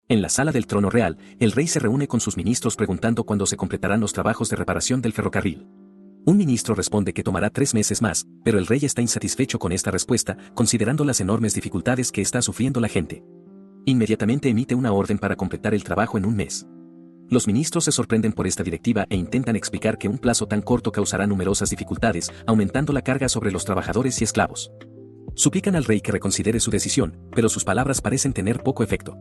En la sala del trono real, el rey se reúne con sus ministros preguntando cuándo se completarán los trabajos de reparación del ferrocarril. Un ministro responde que tomará 3 meses más, pero el rey está insatisfecho con esta respuesta, considerando las enormes dificultades que está sufriendo la gente. Inmediatamente emite una orden para completar el trabajo en un mes. Los ministros se sorprenden por esta directiva e intentan explicar que un plazo tan corto causará numerosas dificultades, aumentando la carga sobre los trabajadores y esclavos. Suplican al rey que reconsidere su decisión, pero sus palabras parecen tener poco efecto.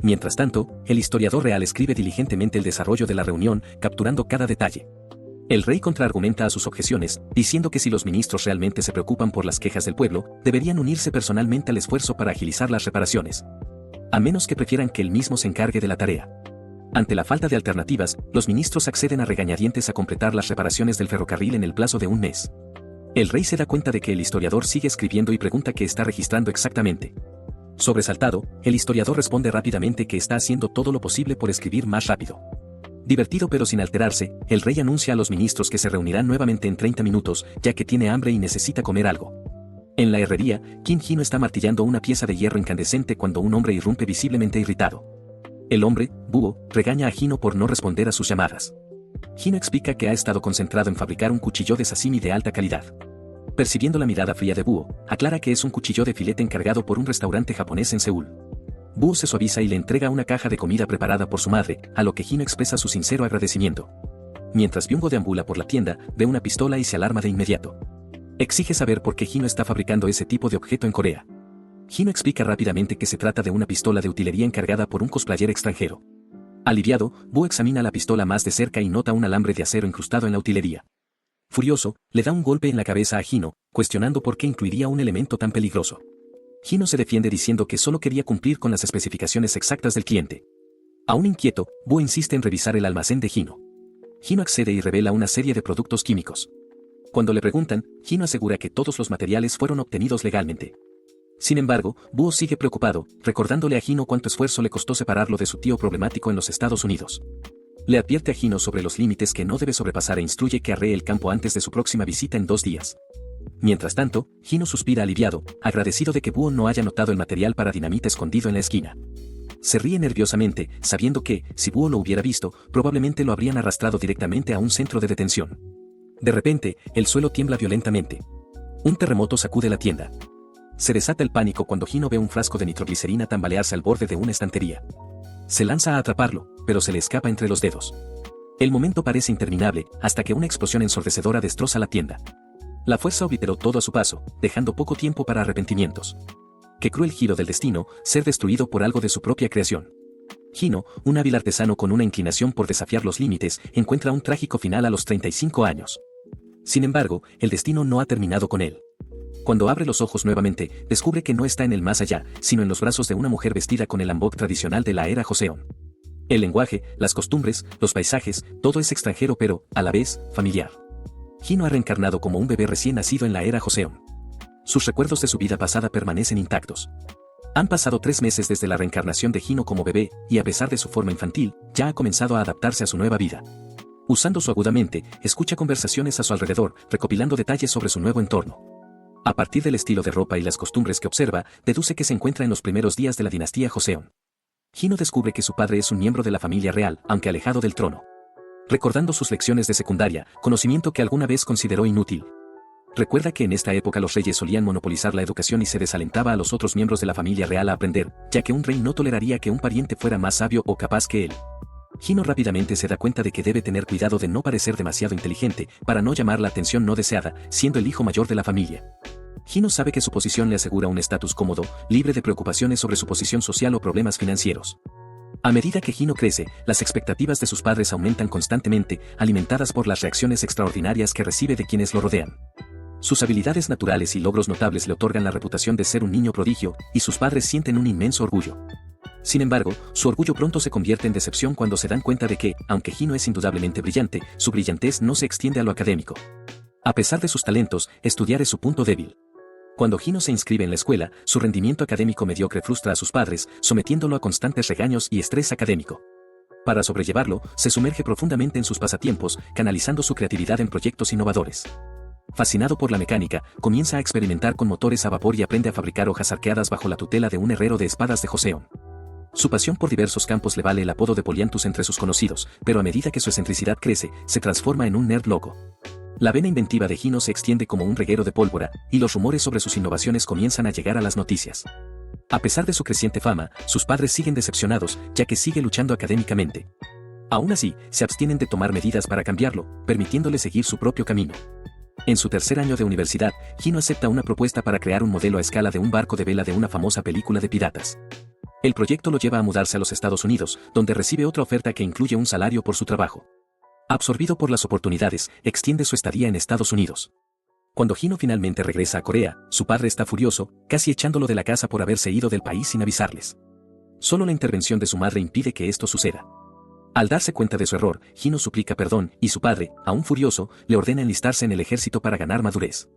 Mientras tanto, el historiador real escribe diligentemente el desarrollo de la reunión, capturando cada detalle. El rey contraargumenta a sus objeciones, diciendo que si los ministros realmente se preocupan por las quejas del pueblo, deberían unirse personalmente al esfuerzo para agilizar las reparaciones. A menos que prefieran que él mismo se encargue de la tarea. Ante la falta de alternativas, los ministros acceden a regañadientes a completar las reparaciones del ferrocarril en el plazo de un mes. El rey se da cuenta de que el historiador sigue escribiendo y pregunta qué está registrando exactamente. Sobresaltado, el historiador responde rápidamente que está haciendo todo lo posible por escribir más rápido. Divertido pero sin alterarse, el rey anuncia a los ministros que se reunirán nuevamente en 30 minutos, ya que tiene hambre y necesita comer algo. En la herrería, King Hino está martillando una pieza de hierro incandescente cuando un hombre irrumpe visiblemente irritado. El hombre, Búho, regaña a Hino por no responder a sus llamadas. Hino explica que ha estado concentrado en fabricar un cuchillo de sashimi de alta calidad. Percibiendo la mirada fría de Búho, aclara que es un cuchillo de filete encargado por un restaurante japonés en Seúl. Búho se suaviza y le entrega una caja de comida preparada por su madre, a lo que Hino expresa su sincero agradecimiento. Mientras Byung-go deambula por la tienda, ve una pistola y se alarma de inmediato. Exige saber por qué Hino está fabricando ese tipo de objeto en Corea. Hino explica rápidamente que se trata de una pistola de utilería encargada por un cosplayer extranjero. Aliviado, Búho examina la pistola más de cerca y nota un alambre de acero incrustado en la utilería. Furioso, le da un golpe en la cabeza a Hino, cuestionando por qué incluiría un elemento tan peligroso. Hino se defiende diciendo que solo quería cumplir con las especificaciones exactas del cliente. Aún inquieto, Búho insiste en revisar el almacén de Hino. Hino accede y revela una serie de productos químicos. Cuando le preguntan, Hino asegura que todos los materiales fueron obtenidos legalmente. Sin embargo, Búho sigue preocupado, recordándole a Hino cuánto esfuerzo le costó separarlo de su tío problemático en los Estados Unidos. Le advierte a Hino sobre los límites que no debe sobrepasar e instruye que arree el campo antes de su próxima visita en 2 días. Mientras tanto, Hino suspira aliviado, agradecido de que Búho no haya notado el material para dinamita escondido en la esquina. Se ríe nerviosamente, sabiendo que, si Búho lo hubiera visto, probablemente lo habrían arrastrado directamente a un centro de detención. De repente, el suelo tiembla violentamente. Un terremoto sacude la tienda. Se desata el pánico cuando Hino ve un frasco de nitroglicerina tambalearse al borde de una estantería. Se lanza a atraparlo, pero se le escapa entre los dedos. El momento parece interminable, hasta que una explosión ensordecedora destroza la tienda. La fuerza obliteró todo a su paso, dejando poco tiempo para arrepentimientos. Qué cruel giro del destino, ser destruido por algo de su propia creación. Hino, un hábil artesano con una inclinación por desafiar los límites, encuentra un trágico final a los 35 años. Sin embargo, el destino no ha terminado con él. Cuando abre los ojos nuevamente, descubre que no está en el más allá, sino en los brazos de una mujer vestida con el hanbok tradicional de la era Joseon. El lenguaje, las costumbres, los paisajes, todo es extranjero pero, a la vez, familiar. Hino ha reencarnado como un bebé recién nacido en la era Joseon. Sus recuerdos de su vida pasada permanecen intactos. Han pasado 3 meses desde la reencarnación de Hino como bebé, y a pesar de su forma infantil, ya ha comenzado a adaptarse a su nueva vida. Usando su aguda mente, escucha conversaciones a su alrededor, recopilando detalles sobre su nuevo entorno. A partir del estilo de ropa y las costumbres que observa, deduce que se encuentra en los primeros días de la dinastía Joseon. Hino descubre que su padre es un miembro de la familia real, aunque alejado del trono. Recordando sus lecciones de secundaria, conocimiento que alguna vez consideró inútil. Recuerda que en esta época los reyes solían monopolizar la educación y se desalentaba a los otros miembros de la familia real a aprender, ya que un rey no toleraría que un pariente fuera más sabio o capaz que él. Hino rápidamente se da cuenta de que debe tener cuidado de no parecer demasiado inteligente, para no llamar la atención no deseada, siendo el hijo mayor de la familia. Hino sabe que su posición le asegura un estatus cómodo, libre de preocupaciones sobre su posición social o problemas financieros. A medida que Hino crece, las expectativas de sus padres aumentan constantemente, alimentadas por las reacciones extraordinarias que recibe de quienes lo rodean. Sus habilidades naturales y logros notables le otorgan la reputación de ser un niño prodigio, y sus padres sienten un inmenso orgullo. Sin embargo, su orgullo pronto se convierte en decepción cuando se dan cuenta de que, aunque Hino es indudablemente brillante, su brillantez no se extiende a lo académico. A pesar de sus talentos, estudiar es su punto débil. Cuando Hino se inscribe en la escuela, su rendimiento académico mediocre frustra a sus padres, sometiéndolo a constantes regaños y estrés académico. Para sobrellevarlo, se sumerge profundamente en sus pasatiempos, canalizando su creatividad en proyectos innovadores. Fascinado por la mecánica, comienza a experimentar con motores a vapor y aprende a fabricar hojas arqueadas bajo la tutela de un herrero de espadas de Joseon. Su pasión por diversos campos le vale el apodo de Polianthus entre sus conocidos, pero a medida que su excentricidad crece, se transforma en un nerd loco. La vena inventiva de Hino se extiende como un reguero de pólvora, y los rumores sobre sus innovaciones comienzan a llegar a las noticias. A pesar de su creciente fama, sus padres siguen decepcionados, ya que sigue luchando académicamente. Aún así, se abstienen de tomar medidas para cambiarlo, permitiéndole seguir su propio camino. En su tercer año de universidad, Hino acepta una propuesta para crear un modelo a escala de un barco de vela de una famosa película de piratas. El proyecto lo lleva a mudarse a los Estados Unidos, donde recibe otra oferta que incluye un salario por su trabajo. Absorbido por las oportunidades, extiende su estadía en Estados Unidos. Cuando Hino finalmente regresa a Corea, su padre está furioso, casi echándolo de la casa por haberse ido del país sin avisarles. Solo la intervención de su madre impide que esto suceda. Al darse cuenta de su error, Hino suplica perdón, y su padre, aún furioso, le ordena enlistarse en el ejército para ganar madurez.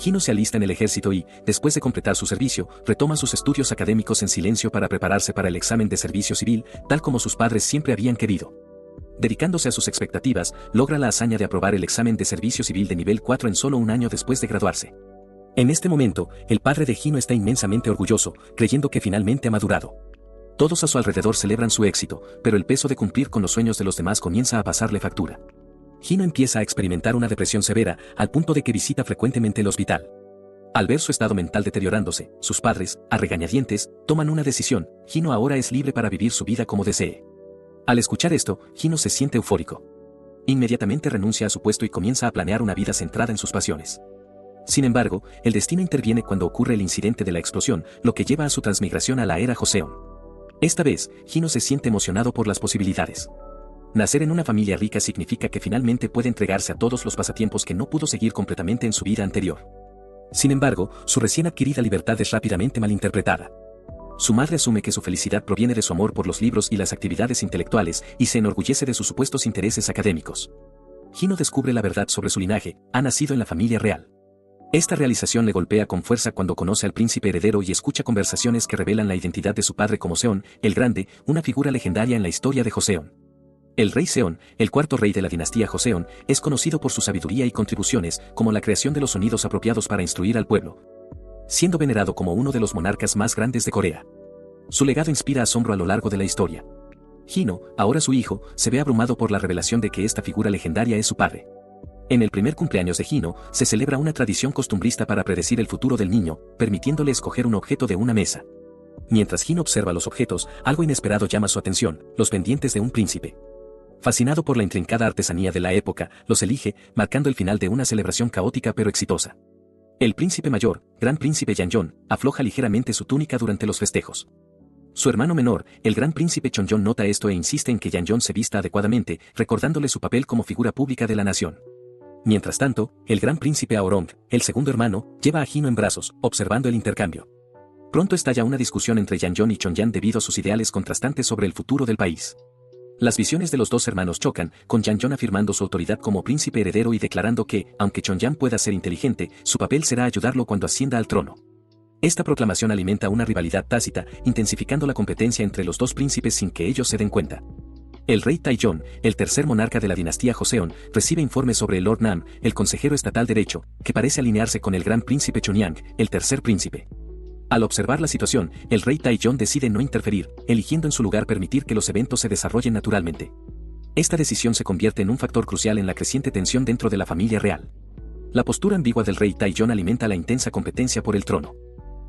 Hino se alista en el ejército y, después de completar su servicio, retoma sus estudios académicos en silencio para prepararse para el examen de servicio civil, tal como sus padres siempre habían querido. Dedicándose a sus expectativas, logra la hazaña de aprobar el examen de servicio civil de nivel 4 en solo un año después de graduarse. En este momento, el padre de Hino está inmensamente orgulloso, creyendo que finalmente ha madurado. Todos a su alrededor celebran su éxito, pero el peso de cumplir con los sueños de los demás comienza a pasarle factura. Hino empieza a experimentar una depresión severa, al punto de que visita frecuentemente el hospital. Al ver su estado mental deteriorándose, sus padres, a regañadientes, toman una decisión: Hino ahora es libre para vivir su vida como desee. Al escuchar esto, Hino se siente eufórico. Inmediatamente renuncia a su puesto y comienza a planear una vida centrada en sus pasiones. Sin embargo, el destino interviene cuando ocurre el incidente de la explosión, lo que lleva a su transmigración a la era Joseon. Esta vez, Hino se siente emocionado por las posibilidades. Nacer en una familia rica significa que finalmente puede entregarse a todos los pasatiempos que no pudo seguir completamente en su vida anterior. Sin embargo, su recién adquirida libertad es rápidamente malinterpretada. Su madre asume que su felicidad proviene de su amor por los libros y las actividades intelectuales, y se enorgullece de sus supuestos intereses académicos. Hino descubre la verdad sobre su linaje: ha nacido en la familia real. Esta realización le golpea con fuerza cuando conoce al príncipe heredero y escucha conversaciones que revelan la identidad de su padre como Seon, el Grande, una figura legendaria en la historia de Joseon. El rey Seon, el cuarto rey de la dinastía Joseon, es conocido por su sabiduría y contribuciones, como la creación de los sonidos apropiados para instruir al pueblo, siendo venerado como uno de los monarcas más grandes de Corea. Su legado inspira asombro a lo largo de la historia. Hino, ahora su hijo, se ve abrumado por la revelación de que esta figura legendaria es su padre. En el primer cumpleaños de Hino, se celebra una tradición costumbrista para predecir el futuro del niño, permitiéndole escoger un objeto de una mesa. Mientras Hino observa los objetos, algo inesperado llama su atención: los pendientes de un príncipe. Fascinado por la intrincada artesanía de la época, los elige, marcando el final de una celebración caótica pero exitosa. El príncipe mayor, Gran Príncipe Yanjon, afloja ligeramente su túnica durante los festejos. Su hermano menor, el Gran Príncipe Chonjon, nota esto e insiste en que Yanjon se vista adecuadamente, recordándole su papel como figura pública de la nación. Mientras tanto, el Gran Príncipe Aorong, el segundo hermano, lleva a Hino en brazos, observando el intercambio. Pronto estalla una discusión entre Yanjon y Chonjan debido a sus ideales contrastantes sobre el futuro del país. Las visiones de los dos hermanos chocan, con Yanjon afirmando su autoridad como príncipe heredero y declarando que, aunque Chonjan pueda ser inteligente, su papel será ayudarlo cuando ascienda al trono. Esta proclamación alimenta una rivalidad tácita, intensificando la competencia entre los dos príncipes sin que ellos se den cuenta. El rey Taejong, el tercer monarca de la dinastía Joseon, recibe informes sobre el Lord Nam, el consejero estatal derecho, que parece alinearse con el gran príncipe Chonyang, el tercer príncipe. Al observar la situación, el rey Taejong decide no interferir, eligiendo en su lugar permitir que los eventos se desarrollen naturalmente. Esta decisión se convierte en un factor crucial en la creciente tensión dentro de la familia real. La postura ambigua del rey Taejong alimenta la intensa competencia por el trono.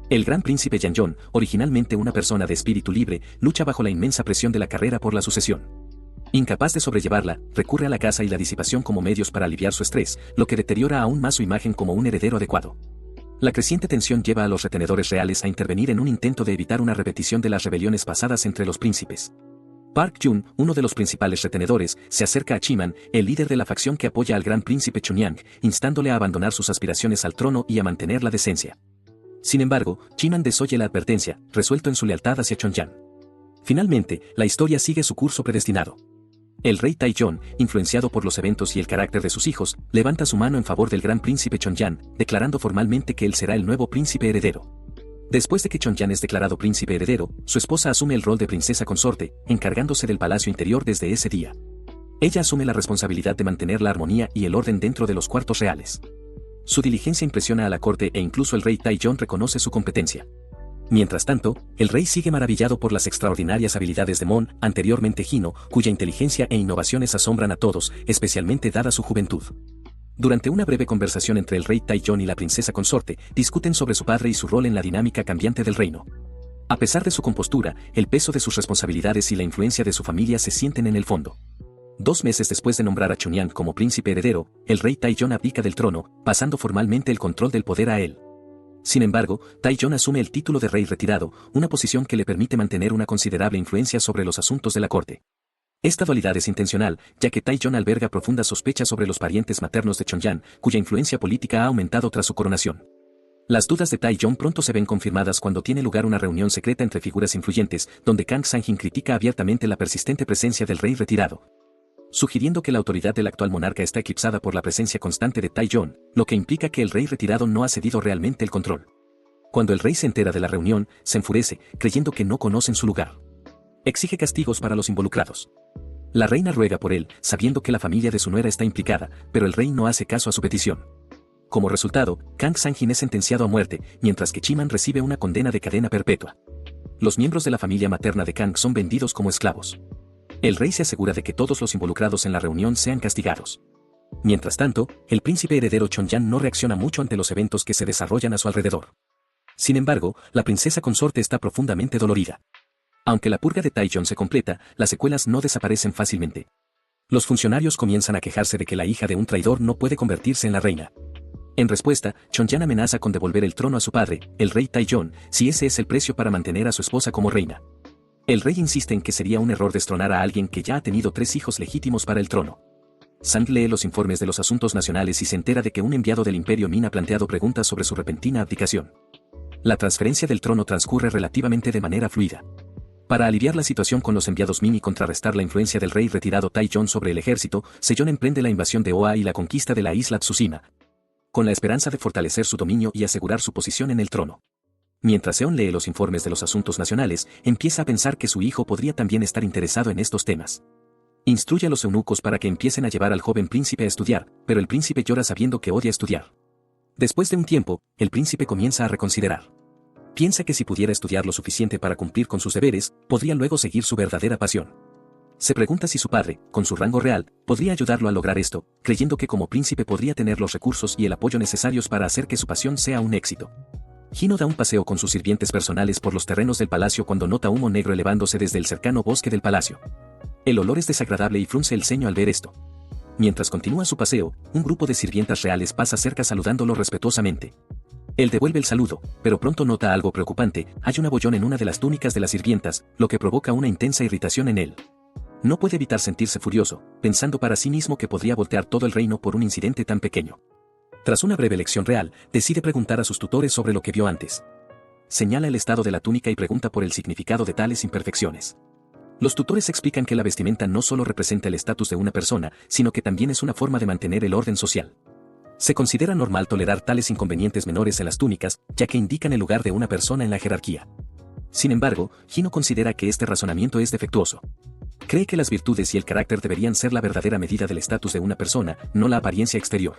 El gran príncipe Yanjon, originalmente una persona de espíritu libre, lucha bajo la inmensa presión de la carrera por la sucesión. Incapaz de sobrellevarla, recurre a la caza y la disipación como medios para aliviar su estrés, lo que deteriora aún más su imagen como un heredero adecuado. La creciente tensión lleva a los retenedores reales a intervenir en un intento de evitar una repetición de las rebeliones pasadas entre los príncipes. Park Jun, uno de los principales retenedores, se acerca a Chiman, el líder de la facción que apoya al gran príncipe Chonyang, instándole a abandonar sus aspiraciones al trono y a mantener la decencia. Sin embargo, Chiman desoye la advertencia, resuelto en su lealtad hacia Chonjan. Finalmente, la historia sigue su curso predestinado. El rey Taejong, influenciado por los eventos y el carácter de sus hijos, levanta su mano en favor del gran príncipe Chonjan, declarando formalmente que él será el nuevo príncipe heredero. Después de que Chonjan es declarado príncipe heredero, su esposa asume el rol de princesa consorte, encargándose del palacio interior desde ese día. Ella asume la responsabilidad de mantener la armonía y el orden dentro de los cuartos reales. Su diligencia impresiona a la corte e incluso el rey Taejong reconoce su competencia. Mientras tanto, el rey sigue maravillado por las extraordinarias habilidades de Mon, anteriormente Hino, cuya inteligencia e innovaciones asombran a todos, especialmente dada su juventud. Durante una breve conversación entre el rey Taizong y la princesa consorte, discuten sobre su padre y su rol en la dinámica cambiante del reino. A pesar de su compostura, el peso de sus responsabilidades y la influencia de su familia se sienten en el fondo. 2 meses después de nombrar a Chunyan como príncipe heredero, el rey Taizong abdica del trono, pasando formalmente el control del poder a él. Sin embargo, Taizong asume el título de rey retirado, una posición que le permite mantener una considerable influencia sobre los asuntos de la corte. Esta dualidad es intencional, ya que Taizong alberga profundas sospechas sobre los parientes maternos de Chunyan, cuya influencia política ha aumentado tras su coronación. Las dudas de Taizong pronto se ven confirmadas cuando tiene lugar una reunión secreta entre figuras influyentes, donde Kang Sanjin critica abiertamente la persistente presencia del rey retirado, sugiriendo que la autoridad del actual monarca está eclipsada por la presencia constante de Taizong, lo que implica que el rey retirado no ha cedido realmente el control. Cuando el rey se entera de la reunión, se enfurece, creyendo que no conocen su lugar. Exige castigos para los involucrados. La reina ruega por él, sabiendo que la familia de su nuera está implicada, pero el rey no hace caso a su petición. Como resultado, Kang Sanjin es sentenciado a muerte, mientras que Chiman recibe una condena de cadena perpetua. Los miembros de la familia materna de Kang son vendidos como esclavos. El rey se asegura de que todos los involucrados en la reunión sean castigados. Mientras tanto, el príncipe heredero Chonyan no reacciona mucho ante los eventos que se desarrollan a su alrededor. Sin embargo, la princesa consorte está profundamente dolorida. Aunque la purga de Taizong se completa, las secuelas no desaparecen fácilmente. Los funcionarios comienzan a quejarse de que la hija de un traidor no puede convertirse en la reina. En respuesta, Chonyan amenaza con devolver el trono a su padre, el rey Taizong, si ese es el precio para mantener a su esposa como reina. El rey insiste en que sería un error destronar a alguien que ya ha tenido 3 hijos legítimos para el trono. Sang lee los informes de los asuntos nacionales y se entera de que un enviado del Imperio Min ha planteado preguntas sobre su repentina abdicación. La transferencia del trono transcurre relativamente de manera fluida. Para aliviar la situación con los enviados Min y contrarrestar la influencia del rey retirado Taizong sobre el ejército, Sejong emprende la invasión de Oa y la conquista de la isla Tsushima, con la esperanza de fortalecer su dominio y asegurar su posición en el trono. Mientras Seon lee los informes de los asuntos nacionales, empieza a pensar que su hijo podría también estar interesado en estos temas. Instruye a los eunucos para que empiecen a llevar al joven príncipe a estudiar, pero el príncipe llora sabiendo que odia estudiar. Después de un tiempo, el príncipe comienza a reconsiderar. Piensa que si pudiera estudiar lo suficiente para cumplir con sus deberes, podría luego seguir su verdadera pasión. Se pregunta si su padre, con su rango real, podría ayudarlo a lograr esto, creyendo que como príncipe podría tener los recursos y el apoyo necesarios para hacer que su pasión sea un éxito. Hino da un paseo con sus sirvientes personales por los terrenos del palacio cuando nota humo negro elevándose desde el cercano bosque del palacio. El olor es desagradable y frunce el ceño al ver esto. Mientras continúa su paseo, un grupo de sirvientas reales pasa cerca saludándolo respetuosamente. Él devuelve el saludo, pero pronto nota algo preocupante: hay un abollón en una de las túnicas de las sirvientas, lo que provoca una intensa irritación en él. No puede evitar sentirse furioso, pensando para sí mismo que podría voltear todo el reino por un incidente tan pequeño. Tras una breve lección real, decide preguntar a sus tutores sobre lo que vio antes. Señala el estado de la túnica y pregunta por el significado de tales imperfecciones. Los tutores explican que la vestimenta no solo representa el estatus de una persona, sino que también es una forma de mantener el orden social. Se considera normal tolerar tales inconvenientes menores en las túnicas, ya que indican el lugar de una persona en la jerarquía. Sin embargo, Hino considera que este razonamiento es defectuoso. Cree que las virtudes y el carácter deberían ser la verdadera medida del estatus de una persona, no la apariencia exterior.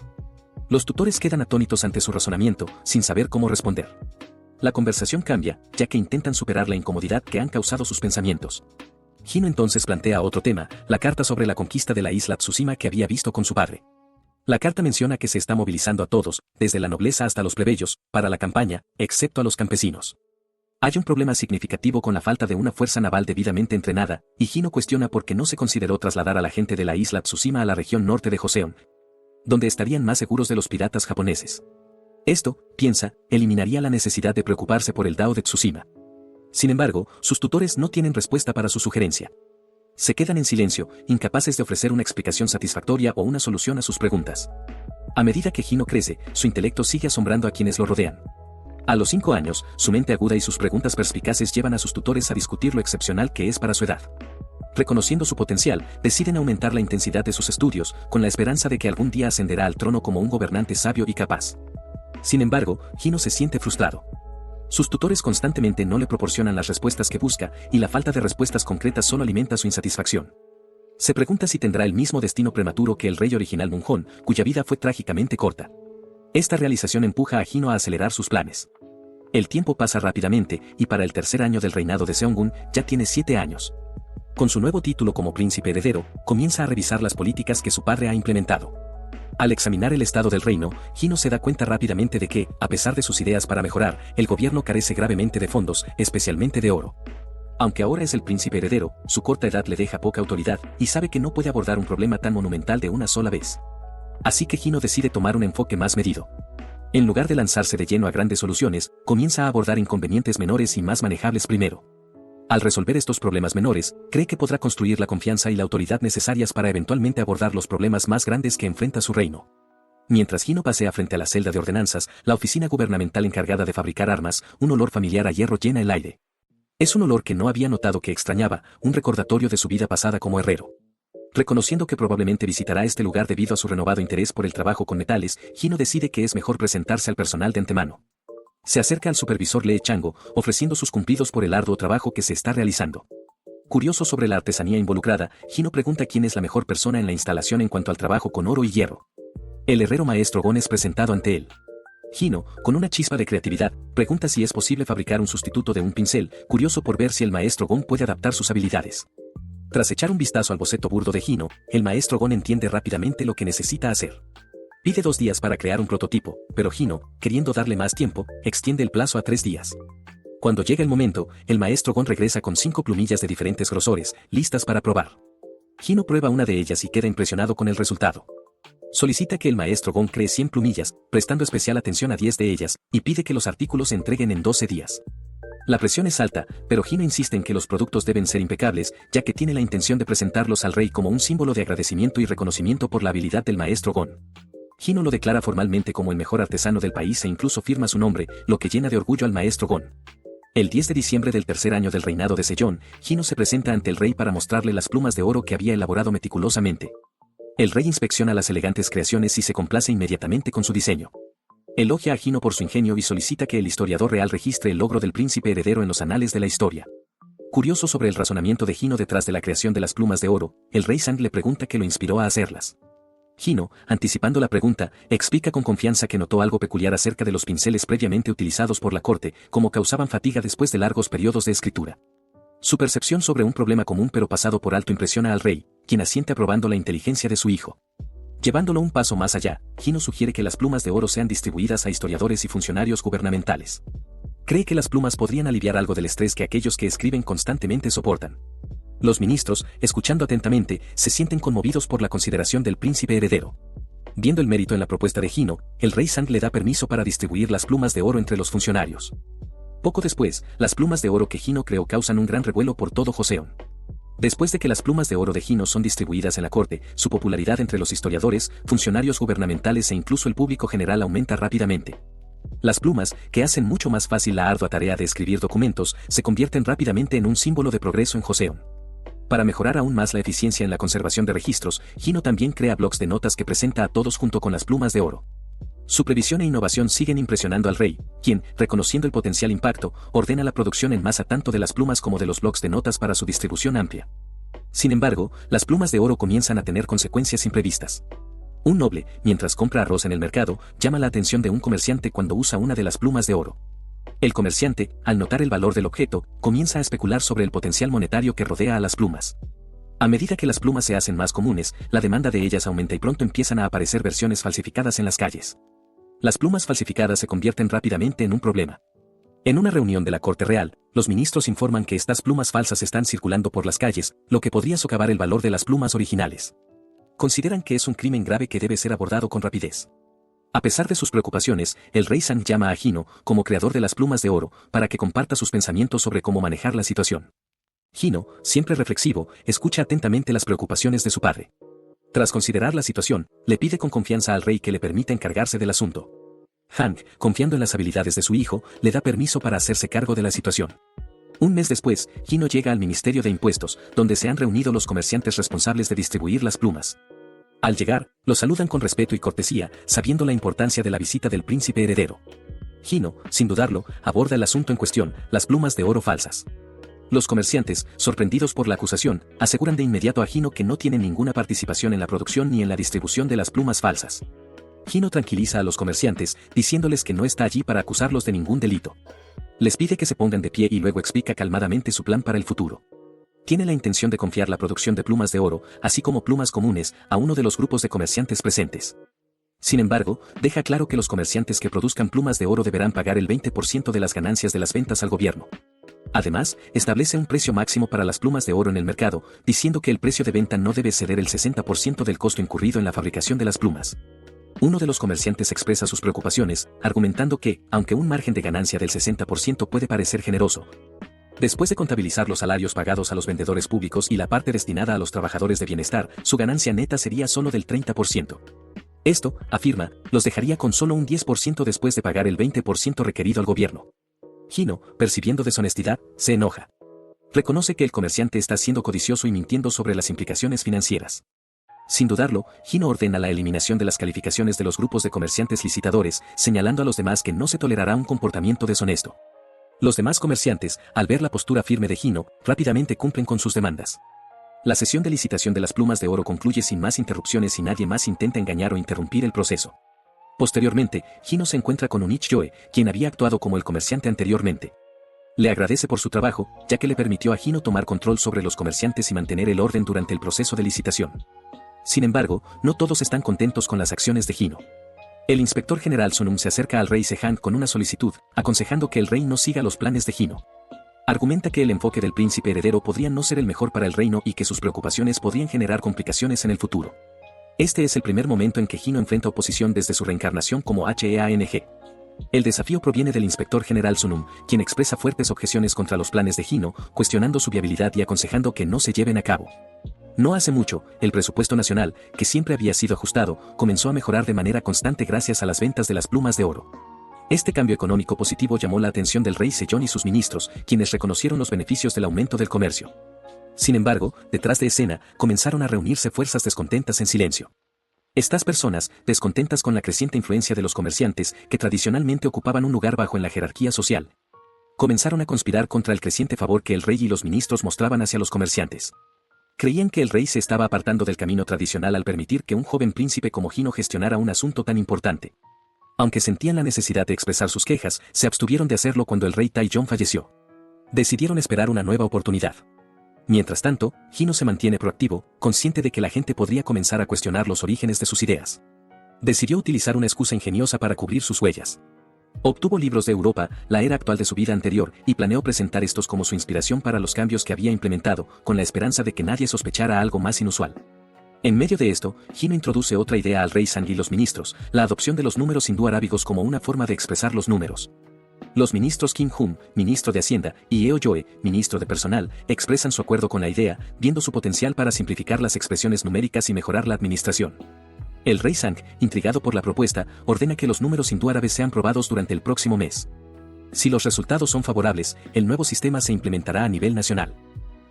Los tutores quedan atónitos ante su razonamiento, sin saber cómo responder. La conversación cambia, ya que intentan superar la incomodidad que han causado sus pensamientos. Hino entonces plantea otro tema, la carta sobre la conquista de la isla Tsushima que había visto con su padre. La carta menciona que se está movilizando a todos, desde la nobleza hasta los plebeyos, para la campaña, excepto a los campesinos. Hay un problema significativo con la falta de una fuerza naval debidamente entrenada, y Hino cuestiona por qué no se consideró trasladar a la gente de la isla Tsushima a la región norte de Joseon, donde estarían más seguros de los piratas japoneses. Esto, piensa, eliminaría la necesidad de preocuparse por el Dao de Tsushima. Sin embargo, sus tutores no tienen respuesta para su sugerencia. Se quedan en silencio, incapaces de ofrecer una explicación satisfactoria o una solución a sus preguntas. A medida que Hino crece, su intelecto sigue asombrando a quienes lo rodean. A los 5 años, su mente aguda y sus preguntas perspicaces llevan a sus tutores a discutir lo excepcional que es para su edad. Reconociendo su potencial, deciden aumentar la intensidad de sus estudios, con la esperanza de que algún día ascenderá al trono como un gobernante sabio y capaz. Sin embargo, Hino se siente frustrado. Sus tutores constantemente no le proporcionan las respuestas que busca, y la falta de respuestas concretas solo alimenta su insatisfacción. Se pregunta si tendrá el mismo destino prematuro que el rey original Munjón, cuya vida fue trágicamente corta. Esta realización empuja a Hino a acelerar sus planes. El tiempo pasa rápidamente y para el tercer año del reinado de Seongun ya tiene 7 años. Con su nuevo título como príncipe heredero, comienza a revisar las políticas que su padre ha implementado. Al examinar el estado del reino, Hino se da cuenta rápidamente de que, a pesar de sus ideas para mejorar, el gobierno carece gravemente de fondos, especialmente de oro. Aunque ahora es el príncipe heredero, su corta edad le deja poca autoridad y sabe que no puede abordar un problema tan monumental de una sola vez. Así que Hino decide tomar un enfoque más medido. En lugar de lanzarse de lleno a grandes soluciones, comienza a abordar inconvenientes menores y más manejables primero. Al resolver estos problemas menores, cree que podrá construir la confianza y la autoridad necesarias para eventualmente abordar los problemas más grandes que enfrenta su reino. Mientras Hino pasea frente a la celda de ordenanzas, la oficina gubernamental encargada de fabricar armas, un olor familiar a hierro llena el aire. Es un olor que no había notado que extrañaba, un recordatorio de su vida pasada como herrero. Reconociendo que probablemente visitará este lugar debido a su renovado interés por el trabajo con metales, Hino decide que es mejor presentarse al personal de antemano. Se acerca al supervisor Lee Chango, ofreciendo sus cumplidos por el arduo trabajo que se está realizando. Curioso sobre la artesanía involucrada, Hino pregunta quién es la mejor persona en la instalación en cuanto al trabajo con oro y hierro. El herrero maestro Gon es presentado ante él. Hino, con una chispa de creatividad, pregunta si es posible fabricar un sustituto de un pincel, curioso por ver si el maestro Gon puede adaptar sus habilidades. Tras echar un vistazo al boceto burdo de Hino, el maestro Gon entiende rápidamente lo que necesita hacer. Pide 2 días para crear un prototipo, pero Hino, queriendo darle más tiempo, extiende el plazo a 3 días. Cuando llega el momento, el maestro Gon regresa con 5 plumillas de diferentes grosores, listas para probar. Hino prueba una de ellas y queda impresionado con el resultado. Solicita que el maestro Gon cree 100 plumillas, prestando especial atención a 10 de ellas, y pide que los artículos se entreguen en 12 días. La presión es alta, pero Hino insiste en que los productos deben ser impecables, ya que tiene la intención de presentarlos al rey como un símbolo de agradecimiento y reconocimiento por la habilidad del maestro Gon. Hino lo declara formalmente como el mejor artesano del país e incluso firma su nombre, lo que llena de orgullo al maestro Gon. El 10 de diciembre del tercer año del reinado de Sejong, Hino se presenta ante el rey para mostrarle las plumas de oro que había elaborado meticulosamente. El rey inspecciona las elegantes creaciones y se complace inmediatamente con su diseño. Elogia a Hino por su ingenio y solicita que el historiador real registre el logro del príncipe heredero en los anales de la historia. Curioso sobre el razonamiento de Hino detrás de la creación de las plumas de oro, el rey Sang le pregunta qué lo inspiró a hacerlas. Hino, anticipando la pregunta, explica con confianza que notó algo peculiar acerca de los pinceles previamente utilizados por la corte, como causaban fatiga después de largos periodos de escritura. Su percepción sobre un problema común pero pasado por alto impresiona al rey, quien asiente aprobando la inteligencia de su hijo. Llevándolo un paso más allá, Hino sugiere que las plumas de oro sean distribuidas a historiadores y funcionarios gubernamentales. Cree que las plumas podrían aliviar algo del estrés que aquellos que escriben constantemente soportan. Los ministros, escuchando atentamente, se sienten conmovidos por la consideración del príncipe heredero. Viendo el mérito en la propuesta de Hino, el rey Sang le da permiso para distribuir las plumas de oro entre los funcionarios. Poco después, las plumas de oro que Hino creó causan un gran revuelo por todo Joseon. Después de que las plumas de oro de Hino son distribuidas en la corte, su popularidad entre los historiadores, funcionarios gubernamentales e incluso el público general aumenta rápidamente. Las plumas, que hacen mucho más fácil la ardua tarea de escribir documentos, se convierten rápidamente en un símbolo de progreso en Joseon. Para mejorar aún más la eficiencia en la conservación de registros, Hino también crea blocs de notas que presenta a todos junto con las plumas de oro. Su previsión e innovación siguen impresionando al rey, quien, reconociendo el potencial impacto, ordena la producción en masa tanto de las plumas como de los blocs de notas para su distribución amplia. Sin embargo, las plumas de oro comienzan a tener consecuencias imprevistas. Un noble, mientras compra arroz en el mercado, llama la atención de un comerciante cuando usa una de las plumas de oro. El comerciante, al notar el valor del objeto, comienza a especular sobre el potencial monetario que rodea a las plumas. A medida que las plumas se hacen más comunes, la demanda de ellas aumenta y pronto empiezan a aparecer versiones falsificadas en las calles. Las plumas falsificadas se convierten rápidamente en un problema. En una reunión de la corte real, los ministros informan que estas plumas falsas están circulando por las calles, lo que podría socavar el valor de las plumas originales. Consideran que es un crimen grave que debe ser abordado con rapidez. A pesar de sus preocupaciones, el rey Sang llama a Hino, como creador de las plumas de oro, para que comparta sus pensamientos sobre cómo manejar la situación. Hino, siempre reflexivo, escucha atentamente las preocupaciones de su padre. Tras considerar la situación, le pide con confianza al rey que le permita encargarse del asunto. Hank, confiando en las habilidades de su hijo, le da permiso para hacerse cargo de la situación. Un mes después, Hino llega al Ministerio de Impuestos, donde se han reunido los comerciantes responsables de distribuir las plumas. Al llegar, lo saludan con respeto y cortesía, sabiendo la importancia de la visita del príncipe heredero. Hino, sin dudarlo, aborda el asunto en cuestión, las plumas de oro falsas. Los comerciantes, sorprendidos por la acusación, aseguran de inmediato a Hino que no tiene ninguna participación en la producción ni en la distribución de las plumas falsas. Hino tranquiliza a los comerciantes, diciéndoles que no está allí para acusarlos de ningún delito. Les pide que se pongan de pie y luego explica calmadamente su plan para el futuro. Tiene la intención de confiar la producción de plumas de oro, así como plumas comunes, a uno de los grupos de comerciantes presentes. Sin embargo, deja claro que los comerciantes que produzcan plumas de oro deberán pagar el 20% de las ganancias de las ventas al gobierno. Además, establece un precio máximo para las plumas de oro en el mercado, diciendo que el precio de venta no debe exceder el 60% del costo incurrido en la fabricación de las plumas. Uno de los comerciantes expresa sus preocupaciones, argumentando que, aunque un margen de ganancia del 60% puede parecer generoso, después de contabilizar los salarios pagados a los vendedores públicos y la parte destinada a los trabajadores de bienestar, su ganancia neta sería solo del 30%. Esto, afirma, los dejaría con solo un 10% después de pagar el 20% requerido al gobierno. Hino, percibiendo deshonestidad, se enoja. Reconoce que el comerciante está siendo codicioso y mintiendo sobre las implicaciones financieras. Sin dudarlo, Hino ordena la eliminación de las calificaciones de los grupos de comerciantes licitadores, señalando a los demás que no se tolerará un comportamiento deshonesto. Los demás comerciantes, al ver la postura firme de Hino, rápidamente cumplen con sus demandas. La sesión de licitación de las plumas de oro concluye sin más interrupciones y nadie más intenta engañar o interrumpir el proceso. Posteriormente, Hino se encuentra con Unichi-Yoe, quien había actuado como el comerciante anteriormente. Le agradece por su trabajo, ya que le permitió a Hino tomar control sobre los comerciantes y mantener el orden durante el proceso de licitación. Sin embargo, no todos están contentos con las acciones de Hino. El inspector general Sunum se acerca al rey Sehang con una solicitud, aconsejando que el rey no siga los planes de Hino. Argumenta que el enfoque del príncipe heredero podría no ser el mejor para el reino y que sus preocupaciones podrían generar complicaciones en el futuro. Este es el primer momento en que Hino enfrenta oposición desde su reencarnación como Heang. El desafío proviene del inspector general Sunum, quien expresa fuertes objeciones contra los planes de Hino, cuestionando su viabilidad y aconsejando que no se lleven a cabo. No hace mucho, el presupuesto nacional, que siempre había sido ajustado, comenzó a mejorar de manera constante gracias a las ventas de las plumas de oro. Este cambio económico positivo llamó la atención del rey Sejong y sus ministros, quienes reconocieron los beneficios del aumento del comercio. Sin embargo, detrás de escena, comenzaron a reunirse fuerzas descontentas en silencio. Estas personas, descontentas con la creciente influencia de los comerciantes, que tradicionalmente ocupaban un lugar bajo en la jerarquía social, comenzaron a conspirar contra el creciente favor que el rey y los ministros mostraban hacia los comerciantes. Creían que el rey se estaba apartando del camino tradicional al permitir que un joven príncipe como Hino gestionara un asunto tan importante. Aunque sentían la necesidad de expresar sus quejas, se abstuvieron de hacerlo cuando el rey Taejong falleció. Decidieron esperar una nueva oportunidad. Mientras tanto, Hino se mantiene proactivo, consciente de que la gente podría comenzar a cuestionar los orígenes de sus ideas. Decidió utilizar una excusa ingeniosa para cubrir sus huellas. Obtuvo libros de Europa, la era actual de su vida anterior, y planeó presentar estos como su inspiración para los cambios que había implementado, con la esperanza de que nadie sospechara algo más inusual. En medio de esto, Hino introduce otra idea al rey Sang y los ministros, la adopción de los números hindú-arábigos como una forma de expresar los números. Los ministros Kim Hum, ministro de Hacienda, y Eo Yoe, ministro de Personal, expresan su acuerdo con la idea, viendo su potencial para simplificar las expresiones numéricas y mejorar la administración. El rey Sang, intrigado por la propuesta, ordena que los números hindú-árabes sean probados durante el próximo mes. Si los resultados son favorables, el nuevo sistema se implementará a nivel nacional.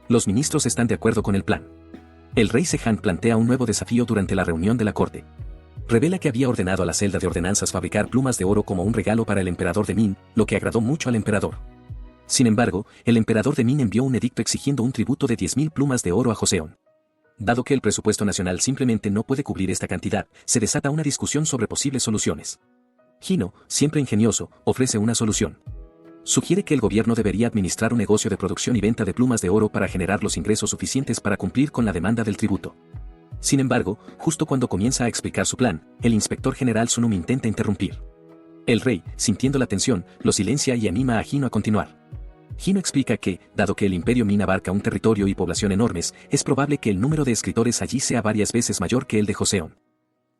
Los ministros están de acuerdo con el plan. El rey Sehang plantea un nuevo desafío durante la reunión de la corte. Revela que había ordenado a la celda de ordenanzas fabricar plumas de oro como un regalo para el emperador de Min, lo que agradó mucho al emperador. Sin embargo, el emperador de Min envió un edicto exigiendo un tributo de 10.000 plumas de oro a Joseon. Dado que el presupuesto nacional simplemente no puede cubrir esta cantidad, se desata una discusión sobre posibles soluciones. Hino, siempre ingenioso, ofrece una solución. Sugiere que el gobierno debería administrar un negocio de producción y venta de plumas de oro para generar los ingresos suficientes para cumplir con la demanda del tributo. Sin embargo, justo cuando comienza a explicar su plan, el inspector general Sunum intenta interrumpir. El rey, sintiendo la tensión, lo silencia y anima a Hino a continuar. Hino explica que, dado que el imperio Min abarca un territorio y población enormes, es probable que el número de escritores allí sea varias veces mayor que el de Joseon.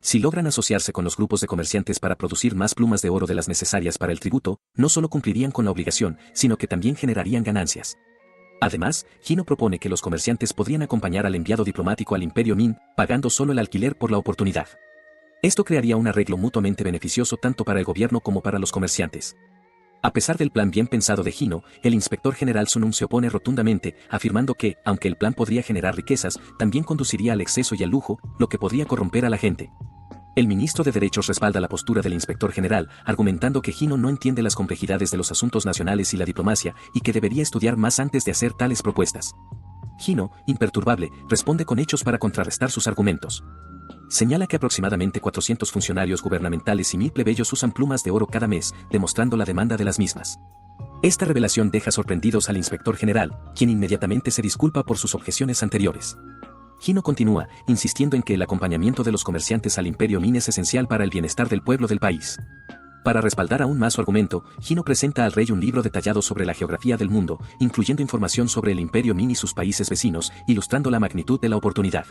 Si logran asociarse con los grupos de comerciantes para producir más plumas de oro de las necesarias para el tributo, no solo cumplirían con la obligación, sino que también generarían ganancias. Además, Hino propone que los comerciantes podrían acompañar al enviado diplomático al imperio Min, pagando solo el alquiler por la oportunidad. Esto crearía un arreglo mutuamente beneficioso tanto para el gobierno como para los comerciantes. A pesar del plan bien pensado de Hino, el inspector general Sunum se opone rotundamente, afirmando que, aunque el plan podría generar riquezas, también conduciría al exceso y al lujo, lo que podría corromper a la gente. El ministro de Derechos respalda la postura del inspector general, argumentando que Hino no entiende las complejidades de los asuntos nacionales y la diplomacia, y que debería estudiar más antes de hacer tales propuestas. Hino, imperturbable, responde con hechos para contrarrestar sus argumentos. Señala que aproximadamente 400 funcionarios gubernamentales y 1000 plebeyos usan plumas de oro cada mes, demostrando la demanda de las mismas. Esta revelación deja sorprendidos al inspector general, quien inmediatamente se disculpa por sus objeciones anteriores. Gino continúa, insistiendo en que el acompañamiento de los comerciantes al Imperio Min es esencial para el bienestar del pueblo del país. Para respaldar aún más su argumento, Gino presenta al rey un libro detallado sobre la geografía del mundo, incluyendo información sobre el Imperio Min y sus países vecinos, ilustrando la magnitud de la oportunidad.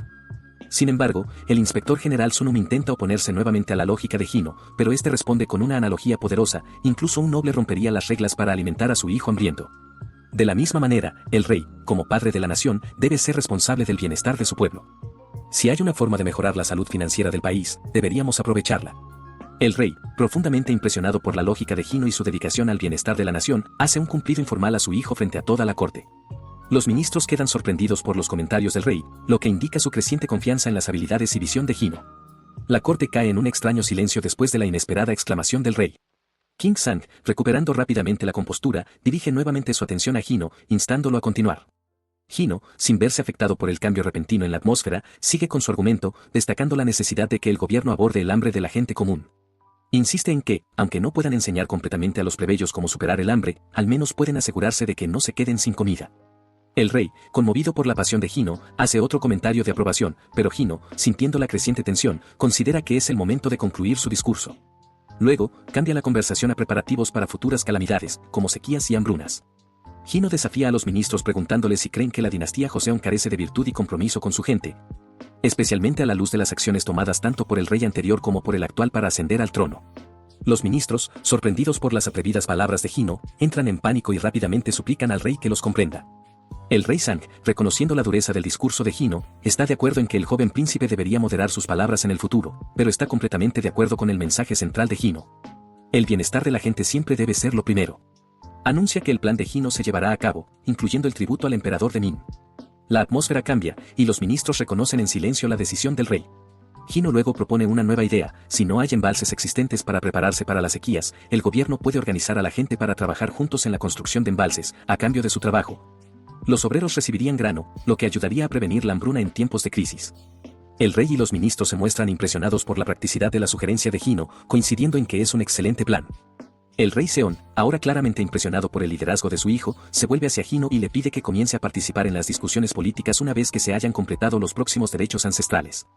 Sin embargo, el inspector general Sunum intenta oponerse nuevamente a la lógica de Gino, pero este responde con una analogía poderosa: incluso un noble rompería las reglas para alimentar a su hijo hambriento. De la misma manera, el rey, como padre de la nación, debe ser responsable del bienestar de su pueblo. Si hay una forma de mejorar la salud financiera del país, deberíamos aprovecharla. El rey, profundamente impresionado por la lógica de Gino y su dedicación al bienestar de la nación, hace un cumplido informal a su hijo frente a toda la corte. Los ministros quedan sorprendidos por los comentarios del rey, lo que indica su creciente confianza en las habilidades y visión de Gino. La corte cae en un extraño silencio después de la inesperada exclamación del rey. King Sang, recuperando rápidamente la compostura, dirige nuevamente su atención a Gino, instándolo a continuar. Gino, sin verse afectado por el cambio repentino en la atmósfera, sigue con su argumento, destacando la necesidad de que el gobierno aborde el hambre de la gente común. Insiste en que, aunque no puedan enseñar completamente a los plebeyos cómo superar el hambre, al menos pueden asegurarse de que no se queden sin comida. El rey, conmovido por la pasión de Gino, hace otro comentario de aprobación, pero Gino, sintiendo la creciente tensión, considera que es el momento de concluir su discurso. Luego, cambia la conversación a preparativos para futuras calamidades, como sequías y hambrunas. Gino desafía a los ministros preguntándoles si creen que la dinastía Joseon carece de virtud y compromiso con su gente, especialmente a la luz de las acciones tomadas tanto por el rey anterior como por el actual para ascender al trono. Los ministros, sorprendidos por las atrevidas palabras de Gino, entran en pánico y rápidamente suplican al rey que los comprenda. El rey Sang, reconociendo la dureza del discurso de Gino, está de acuerdo en que el joven príncipe debería moderar sus palabras en el futuro, pero está completamente de acuerdo con el mensaje central de Gino. El bienestar de la gente siempre debe ser lo primero. Anuncia que el plan de Gino se llevará a cabo, incluyendo el tributo al emperador de Min. La atmósfera cambia, y los ministros reconocen en silencio la decisión del rey. Gino luego propone una nueva idea: si no hay embalses existentes para prepararse para las sequías, el gobierno puede organizar a la gente para trabajar juntos en la construcción de embalses, a cambio de su trabajo. Los obreros recibirían grano, lo que ayudaría a prevenir la hambruna en tiempos de crisis. El rey y los ministros se muestran impresionados por la practicidad de la sugerencia de Gino, coincidiendo en que es un excelente plan. El rey Seon, ahora claramente impresionado por el liderazgo de su hijo, se vuelve hacia Gino y le pide que comience a participar en las discusiones políticas una vez que se hayan completado los próximos derechos ancestrales.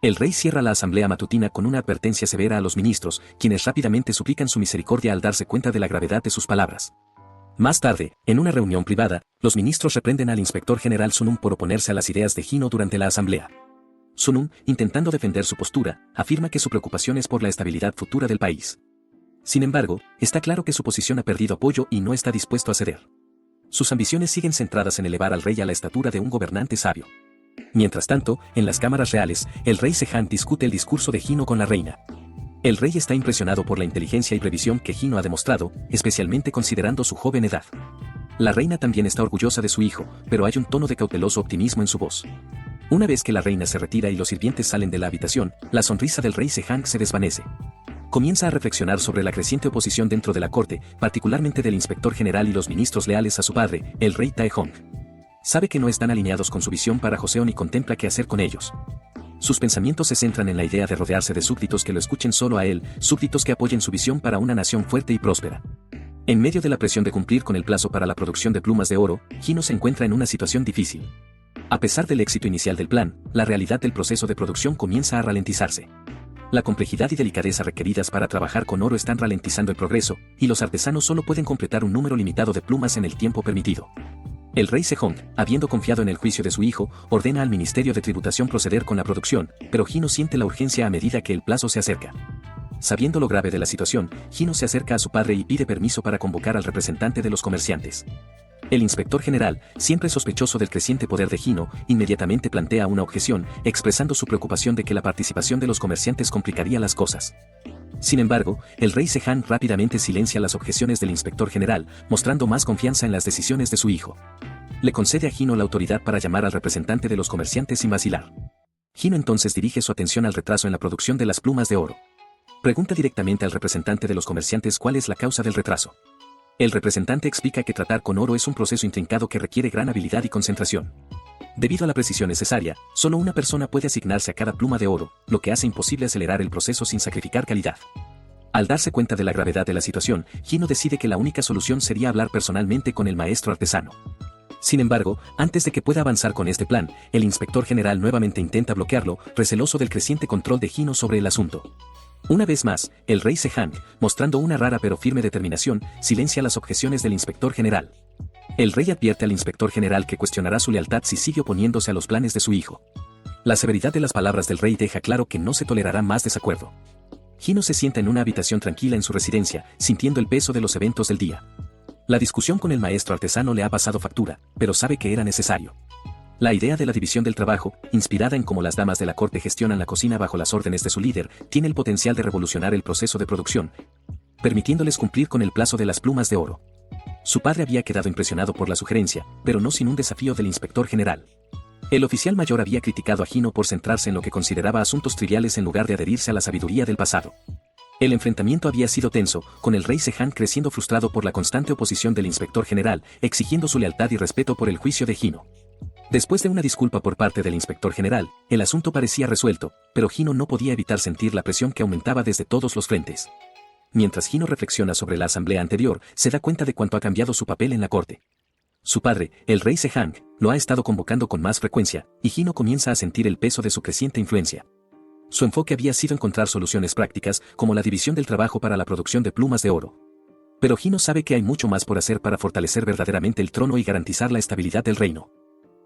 El rey cierra la asamblea matutina con una advertencia severa a los ministros, quienes rápidamente suplican su misericordia al darse cuenta de la gravedad de sus palabras. Más tarde, en una reunión privada, los ministros reprenden al inspector general Sunum por oponerse a las ideas de Gino durante la asamblea. Sunum, intentando defender su postura, afirma que su preocupación es por la estabilidad futura del país. Sin embargo, está claro que su posición ha perdido apoyo y no está dispuesto a ceder. Sus ambiciones siguen centradas en elevar al rey a la estatura de un gobernante sabio. Mientras tanto, en las cámaras reales, el rey Sejong discute el discurso de Gino con la reina. El rey está impresionado por la inteligencia y previsión que Gino ha demostrado, especialmente considerando su joven edad. La reina también está orgullosa de su hijo, pero hay un tono de cauteloso optimismo en su voz. Una vez que la reina se retira y los sirvientes salen de la habitación, la sonrisa del rey Sejong se desvanece. Comienza a reflexionar sobre la creciente oposición dentro de la corte, particularmente del inspector general y los ministros leales a su padre, el rey Taejong. Sabe que no están alineados con su visión para Joseon y contempla qué hacer con ellos. Sus pensamientos se centran en la idea de rodearse de súbditos que lo escuchen solo a él, súbditos que apoyen su visión para una nación fuerte y próspera. En medio de la presión de cumplir con el plazo para la producción de plumas de oro, Gino se encuentra en una situación difícil. A pesar del éxito inicial del plan, la realidad del proceso de producción comienza a ralentizarse. La complejidad y delicadeza requeridas para trabajar con oro están ralentizando el progreso, y los artesanos solo pueden completar un número limitado de plumas en el tiempo permitido. El rey Sejong, habiendo confiado en el juicio de su hijo, ordena al Ministerio de Tributación proceder con la producción, pero Gino siente la urgencia a medida que el plazo se acerca. Sabiendo lo grave de la situación, Gino se acerca a su padre y pide permiso para convocar al representante de los comerciantes. El inspector general, siempre sospechoso del creciente poder de Gino, inmediatamente plantea una objeción, expresando su preocupación de que la participación de los comerciantes complicaría las cosas. Sin embargo, el rey Sejong rápidamente silencia las objeciones del inspector general, mostrando más confianza en las decisiones de su hijo. Le concede a Gino la autoridad para llamar al representante de los comerciantes sin vacilar. Gino entonces dirige su atención al retraso en la producción de las plumas de oro. Pregunta directamente al representante de los comerciantes cuál es la causa del retraso. El representante explica que tratar con oro es un proceso intrincado que requiere gran habilidad y concentración. Debido a la precisión necesaria, solo una persona puede asignarse a cada pluma de oro, lo que hace imposible acelerar el proceso sin sacrificar calidad. Al darse cuenta de la gravedad de la situación, Hino decide que la única solución sería hablar personalmente con el maestro artesano. Sin embargo, antes de que pueda avanzar con este plan, el inspector general nuevamente intenta bloquearlo, receloso del creciente control de Hino sobre el asunto. Una vez más, el rey Sehang, mostrando una rara pero firme determinación, silencia las objeciones del inspector general. El rey advierte al inspector general que cuestionará su lealtad si sigue oponiéndose a los planes de su hijo. La severidad de las palabras del rey deja claro que no se tolerará más desacuerdo. Hino se sienta en una habitación tranquila en su residencia, sintiendo el peso de los eventos del día. La discusión con el maestro artesano le ha pasado factura, pero sabe que era necesario. La idea de la división del trabajo, inspirada en cómo las damas de la corte gestionan la cocina bajo las órdenes de su líder, tiene el potencial de revolucionar el proceso de producción, permitiéndoles cumplir con el plazo de las plumas de oro. Su padre había quedado impresionado por la sugerencia, pero no sin un desafío del inspector general. El oficial mayor había criticado a Hino por centrarse en lo que consideraba asuntos triviales en lugar de adherirse a la sabiduría del pasado. El enfrentamiento había sido tenso, con el rey Sehang creciendo frustrado por la constante oposición del inspector general, exigiendo su lealtad y respeto por el juicio de Hino. Después de una disculpa por parte del inspector general, el asunto parecía resuelto, pero Hino no podía evitar sentir la presión que aumentaba desde todos los frentes. Mientras Hino reflexiona sobre la asamblea anterior, se da cuenta de cuánto ha cambiado su papel en la corte. Su padre, el rey Sehang, lo ha estado convocando con más frecuencia, y Hino comienza a sentir el peso de su creciente influencia. Su enfoque había sido encontrar soluciones prácticas, como la división del trabajo para la producción de plumas de oro. Pero Hino sabe que hay mucho más por hacer para fortalecer verdaderamente el trono y garantizar la estabilidad del reino.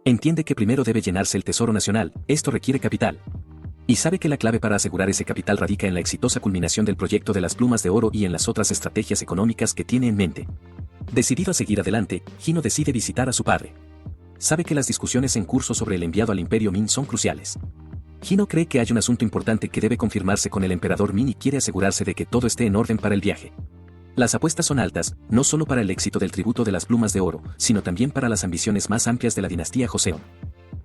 Entiende que primero debe llenarse el tesoro nacional, esto requiere capital. Y sabe que la clave para asegurar ese capital radica en la exitosa culminación del proyecto de las plumas de oro y en las otras estrategias económicas que tiene en mente. Decidido a seguir adelante, Hino decide visitar a su padre. Sabe que las discusiones en curso sobre el enviado al Imperio Ming son cruciales. Hino cree que hay un asunto importante que debe confirmarse con el emperador Ming y quiere asegurarse de que todo esté en orden para el viaje. Las apuestas son altas, no solo para el éxito del tributo de las plumas de oro, sino también para las ambiciones más amplias de la dinastía Joseon.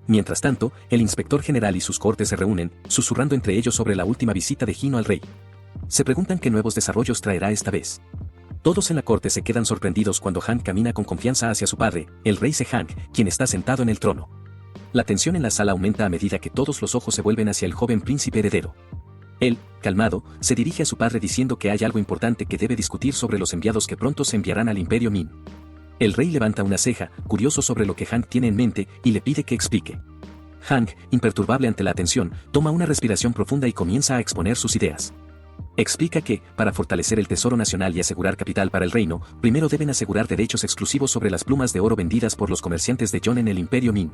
Mientras tanto, el inspector general y sus cortes se reúnen, susurrando entre ellos sobre la última visita de Hino al rey. Se preguntan qué nuevos desarrollos traerá esta vez. Todos en la corte se quedan sorprendidos cuando Han camina con confianza hacia su padre, el rey Sehang, quien está sentado en el trono. La tensión en la sala aumenta a medida que todos los ojos se vuelven hacia el joven príncipe heredero. Él, calmado, se dirige a su padre diciendo que hay algo importante que debe discutir sobre los enviados que pronto se enviarán al Imperio Ming. El rey levanta una ceja, curioso sobre lo que Han tiene en mente, y le pide que explique. Han, imperturbable ante la atención, toma una respiración profunda y comienza a exponer sus ideas. Explica que, para fortalecer el tesoro nacional y asegurar capital para el reino, primero deben asegurar derechos exclusivos sobre las plumas de oro vendidas por los comerciantes de Yon en el Imperio Ming.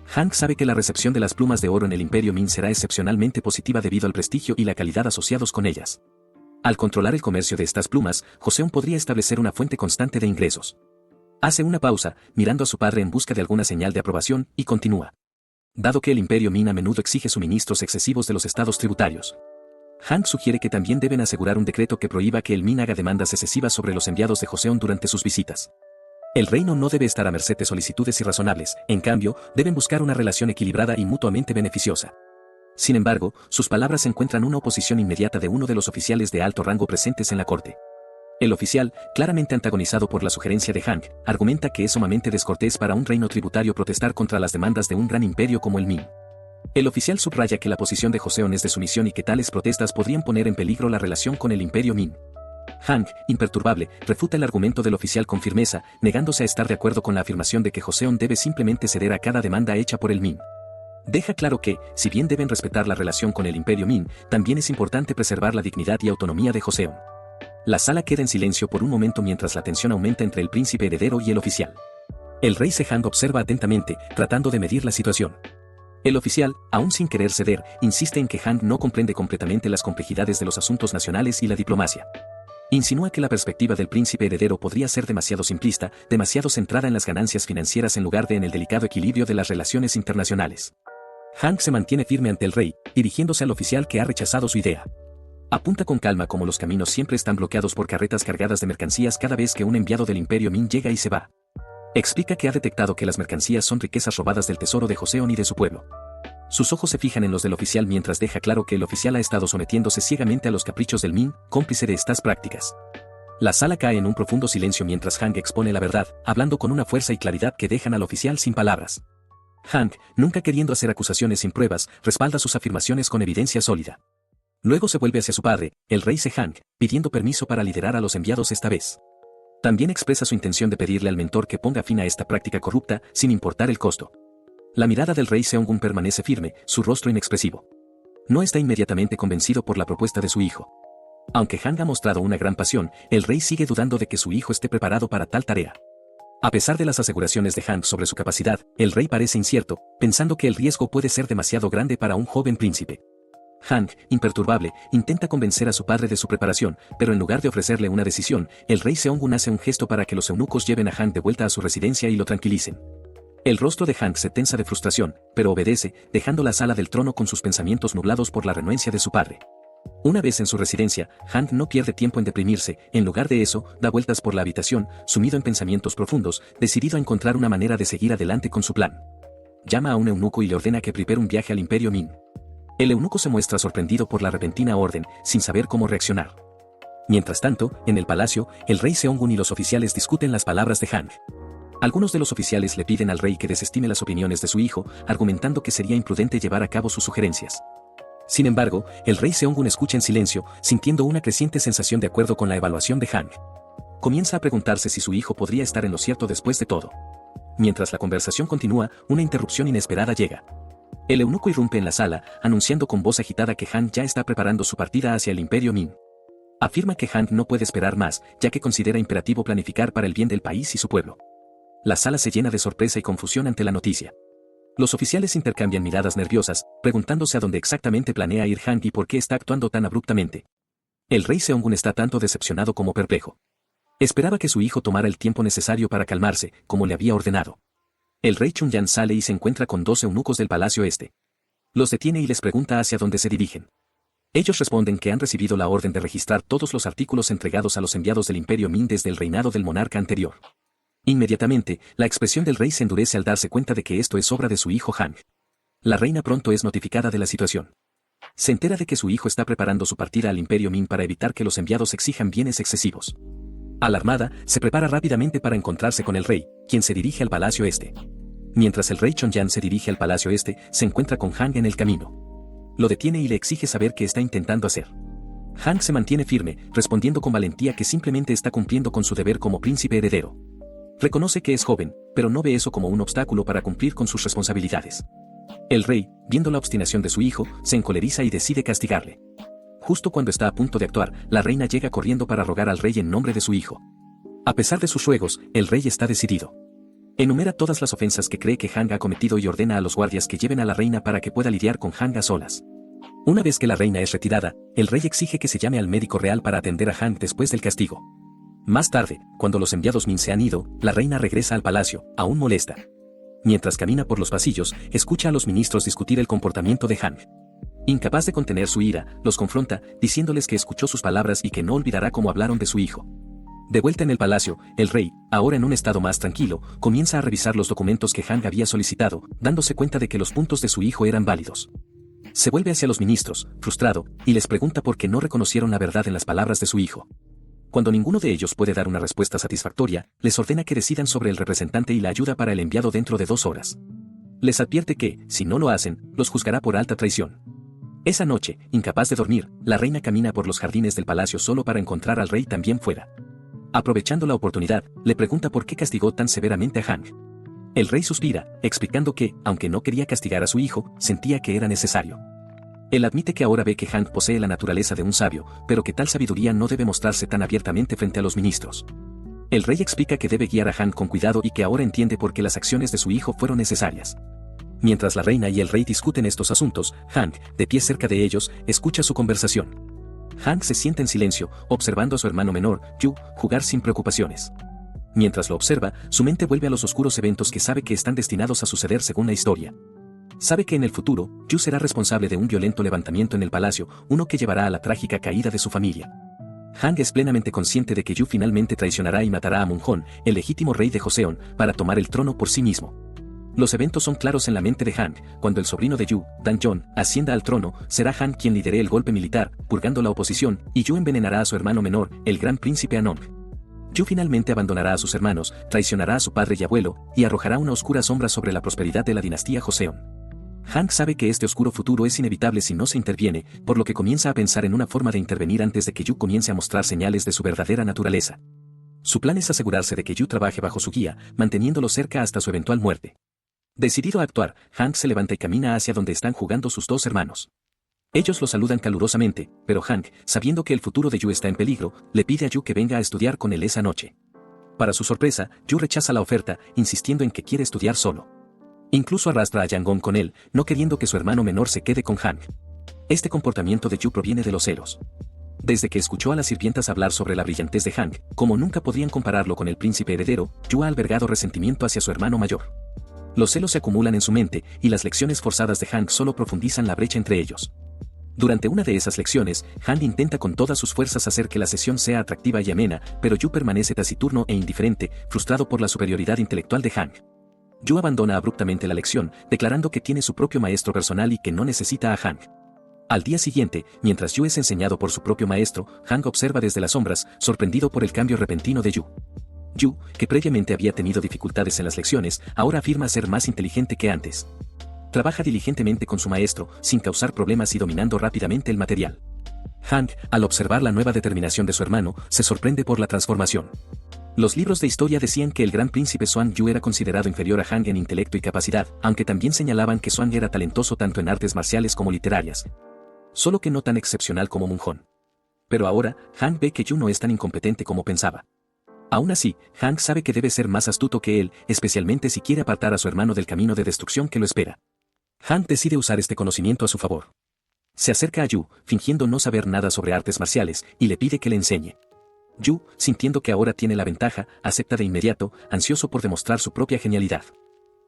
Hank sabe que la recepción de las plumas de oro en el Imperio Ming será excepcionalmente positiva debido al prestigio y la calidad asociados con ellas. Al controlar el comercio de estas plumas, Joseon podría establecer una fuente constante de ingresos. Hace una pausa, mirando a su padre en busca de alguna señal de aprobación, y continúa. Dado que el Imperio Ming a menudo exige suministros excesivos de los estados tributarios, Hank sugiere que también deben asegurar un decreto que prohíba que el Ming haga demandas excesivas sobre los enviados de Joseon durante sus visitas. El reino no debe estar a merced de solicitudes irrazonables, en cambio, deben buscar una relación equilibrada y mutuamente beneficiosa. Sin embargo, sus palabras encuentran una oposición inmediata de uno de los oficiales de alto rango presentes en la corte. El oficial, claramente antagonizado por la sugerencia de Hank, argumenta que es sumamente descortés para un reino tributario protestar contra las demandas de un gran imperio como el Ming. El oficial subraya que la posición de Joseon es de sumisión y que tales protestas podrían poner en peligro la relación con el Imperio Ming. Hank, imperturbable, refuta el argumento del oficial con firmeza, negándose a estar de acuerdo con la afirmación de que Joseon debe simplemente ceder a cada demanda hecha por el Ming. Deja claro que, si bien deben respetar la relación con el Imperio Ming, también es importante preservar la dignidad y autonomía de Joseon. La sala queda en silencio por un momento mientras la tensión aumenta entre el príncipe heredero y el oficial. El rey Sehang observa atentamente, tratando de medir la situación. El oficial, aún sin querer ceder, insiste en que Han no comprende completamente las complejidades de los asuntos nacionales y la diplomacia. Insinúa que la perspectiva del príncipe heredero podría ser demasiado simplista, demasiado centrada en las ganancias financieras en lugar de en el delicado equilibrio de las relaciones internacionales. Hank se mantiene firme ante el rey, dirigiéndose al oficial que ha rechazado su idea. Apunta con calma como los caminos siempre están bloqueados por carretas cargadas de mercancías cada vez que un enviado del Imperio Ming llega y se va. Explica que ha detectado que las mercancías son riquezas robadas del tesoro de Joseon y de su pueblo. Sus ojos se fijan en los del oficial mientras deja claro que el oficial ha estado sometiéndose ciegamente a los caprichos del Ming, cómplice de estas prácticas. La sala cae en un profundo silencio mientras Hank expone la verdad, hablando con una fuerza y claridad que dejan al oficial sin palabras. Hank, nunca queriendo hacer acusaciones sin pruebas, respalda sus afirmaciones con evidencia sólida. Luego se vuelve hacia su padre, el rey Sehang, pidiendo permiso para liderar a los enviados esta vez. También expresa su intención de pedirle al mentor que ponga fin a esta práctica corrupta, sin importar el costo. La mirada del rey Seongun permanece firme, su rostro inexpresivo. No está inmediatamente convencido por la propuesta de su hijo. Aunque Hank ha mostrado una gran pasión, el rey sigue dudando de que su hijo esté preparado para tal tarea. A pesar de las aseguraciones de Hank sobre su capacidad, el rey parece incierto, pensando que el riesgo puede ser demasiado grande para un joven príncipe. Hank, imperturbable, intenta convencer a su padre de su preparación, pero en lugar de ofrecerle una decisión, el rey Seongun hace un gesto para que los eunucos lleven a Hank de vuelta a su residencia y lo tranquilicen. El rostro de Hank se tensa de frustración, pero obedece, dejando la sala del trono con sus pensamientos nublados por la renuencia de su padre. Una vez en su residencia, Hank no pierde tiempo en deprimirse, en lugar de eso, da vueltas por la habitación, sumido en pensamientos profundos, decidido a encontrar una manera de seguir adelante con su plan. Llama a un eunuco y le ordena que prepare un viaje al Imperio Ming. El eunuco se muestra sorprendido por la repentina orden, sin saber cómo reaccionar. Mientras tanto, en el palacio, el rey Seongun y los oficiales discuten las palabras de Hank. Algunos de los oficiales le piden al rey que desestime las opiniones de su hijo, argumentando que sería imprudente llevar a cabo sus sugerencias. Sin embargo, el rey Seongun escucha en silencio, sintiendo una creciente sensación de acuerdo con la evaluación de Hank. Comienza a preguntarse si su hijo podría estar en lo cierto después de todo. Mientras la conversación continúa, una interrupción inesperada llega. El eunuco irrumpe en la sala, anunciando con voz agitada que Hank ya está preparando su partida hacia el Imperio Ming. Afirma que Hank no puede esperar más, ya que considera imperativo planificar para el bien del país y su pueblo. La sala se llena de sorpresa y confusión ante la noticia. Los oficiales intercambian miradas nerviosas, preguntándose a dónde exactamente planea ir Hank y por qué está actuando tan abruptamente. El rey Seongun está tanto decepcionado como perplejo. Esperaba que su hijo tomara el tiempo necesario para calmarse, como le había ordenado. El rey Chunyan sale y se encuentra con 2 eunucos del palacio este. Los detiene y les pregunta hacia dónde se dirigen. Ellos responden que han recibido la orden de registrar todos los artículos entregados a los enviados del Imperio Ming desde el reinado del monarca anterior. Inmediatamente, la expresión del rey se endurece al darse cuenta de que esto es obra de su hijo Hank. La reina pronto es notificada de la situación. Se entera de que su hijo está preparando su partida al Imperio Ming para evitar que los enviados exijan bienes excesivos. Alarmada, se prepara rápidamente para encontrarse con el rey, quien se dirige al palacio este. Mientras el rey Chonyan se dirige al palacio este, se encuentra con Hank en el camino. Lo detiene y le exige saber qué está intentando hacer. Hank se mantiene firme, respondiendo con valentía que simplemente está cumpliendo con su deber como príncipe heredero. Reconoce que es joven, pero no ve eso como un obstáculo para cumplir con sus responsabilidades. El rey, viendo la obstinación de su hijo, se encoleriza y decide castigarle. Justo cuando está a punto de actuar, la reina llega corriendo para rogar al rey en nombre de su hijo. A pesar de sus ruegos, el rey está decidido. Enumera todas las ofensas que cree que Hank ha cometido y ordena a los guardias que lleven a la reina para que pueda lidiar con Hank a solas. Una vez que la reina es retirada, el rey exige que se llame al médico real para atender a Hank después del castigo. Más tarde, cuando los enviados Min se han ido, la reina regresa al palacio, aún molesta. Mientras camina por los pasillos, escucha a los ministros discutir el comportamiento de Hank. Incapaz de contener su ira, los confronta, diciéndoles que escuchó sus palabras y que no olvidará cómo hablaron de su hijo. De vuelta en el palacio, el rey, ahora en un estado más tranquilo, comienza a revisar los documentos que Hank había solicitado, dándose cuenta de que los puntos de su hijo eran válidos. Se vuelve hacia los ministros, frustrado, y les pregunta por qué no reconocieron la verdad en las palabras de su hijo. Cuando ninguno de ellos puede dar una respuesta satisfactoria, les ordena que decidan sobre el representante y la ayuda para el enviado dentro de 2 horas. Les advierte que, si no lo hacen, los juzgará por alta traición. Esa noche, incapaz de dormir, la reina camina por los jardines del palacio solo para encontrar al rey también fuera. Aprovechando la oportunidad, le pregunta por qué castigó tan severamente a Hank. El rey suspira, explicando que, aunque no quería castigar a su hijo, sentía que era necesario. Él admite que ahora ve que Hank posee la naturaleza de un sabio, pero que tal sabiduría no debe mostrarse tan abiertamente frente a los ministros. El rey explica que debe guiar a Hank con cuidado y que ahora entiende por qué las acciones de su hijo fueron necesarias. Mientras la reina y el rey discuten estos asuntos, Hank, de pie cerca de ellos, escucha su conversación. Hank se sienta en silencio, observando a su hermano menor, Yu, jugar sin preocupaciones. Mientras lo observa, su mente vuelve a los oscuros eventos que sabe que están destinados a suceder según la historia. Sabe que en el futuro, Yu será responsable de un violento levantamiento en el palacio, uno que llevará a la trágica caída de su familia. Hank es plenamente consciente de que Yu finalmente traicionará y matará a Munhon, el legítimo rey de Joseon, para tomar el trono por sí mismo. Los eventos son claros en la mente de Hank. Cuando el sobrino de Yu, Dan-jon, ascienda al trono, será Hank quien lidere el golpe militar, purgando la oposición, y Yu envenenará a su hermano menor, el gran príncipe Anong. Yu finalmente abandonará a sus hermanos, traicionará a su padre y abuelo, y arrojará una oscura sombra sobre la prosperidad de la dinastía Joseon. Hank sabe que este oscuro futuro es inevitable si no se interviene, por lo que comienza a pensar en una forma de intervenir antes de que Yu comience a mostrar señales de su verdadera naturaleza. Su plan es asegurarse de que Yu trabaje bajo su guía, manteniéndolo cerca hasta su eventual muerte. Decidido a actuar, Hank se levanta y camina hacia donde están jugando sus dos hermanos. Ellos lo saludan calurosamente, pero Hank, sabiendo que el futuro de Yu está en peligro, le pide a Yu que venga a estudiar con él esa noche. Para su sorpresa, Yu rechaza la oferta, insistiendo en que quiere estudiar solo. Incluso arrastra a Yangon con él, no queriendo que su hermano menor se quede con Hank. Este comportamiento de Yu proviene de los celos. Desde que escuchó a las sirvientas hablar sobre la brillantez de Hank, como nunca podrían compararlo con el príncipe heredero, Yu ha albergado resentimiento hacia su hermano mayor. Los celos se acumulan en su mente, y las lecciones forzadas de Hank solo profundizan la brecha entre ellos. Durante una de esas lecciones, Hank intenta con todas sus fuerzas hacer que la sesión sea atractiva y amena, pero Yu permanece taciturno e indiferente, frustrado por la superioridad intelectual de Hank. Yu abandona abruptamente la lección, declarando que tiene su propio maestro personal y que no necesita a Hank. Al día siguiente, mientras Yu es enseñado por su propio maestro, Hank observa desde las sombras, sorprendido por el cambio repentino de Yu. Yu, que previamente había tenido dificultades en las lecciones, ahora afirma ser más inteligente que antes. Trabaja diligentemente con su maestro, sin causar problemas y dominando rápidamente el material. Hank, al observar la nueva determinación de su hermano, se sorprende por la transformación. Los libros de historia decían que el gran príncipe Xuan Yu era considerado inferior a Hank en intelecto y capacidad, aunque también señalaban que Xuan era talentoso tanto en artes marciales como literarias. Solo que no tan excepcional como Munjón. Pero ahora, Hank ve que Yu no es tan incompetente como pensaba. Aún así, Hank sabe que debe ser más astuto que él, especialmente si quiere apartar a su hermano del camino de destrucción que lo espera. Hank decide usar este conocimiento a su favor. Se acerca a Yu, fingiendo no saber nada sobre artes marciales, y le pide que le enseñe. Yu, sintiendo que ahora tiene la ventaja, acepta de inmediato, ansioso por demostrar su propia genialidad.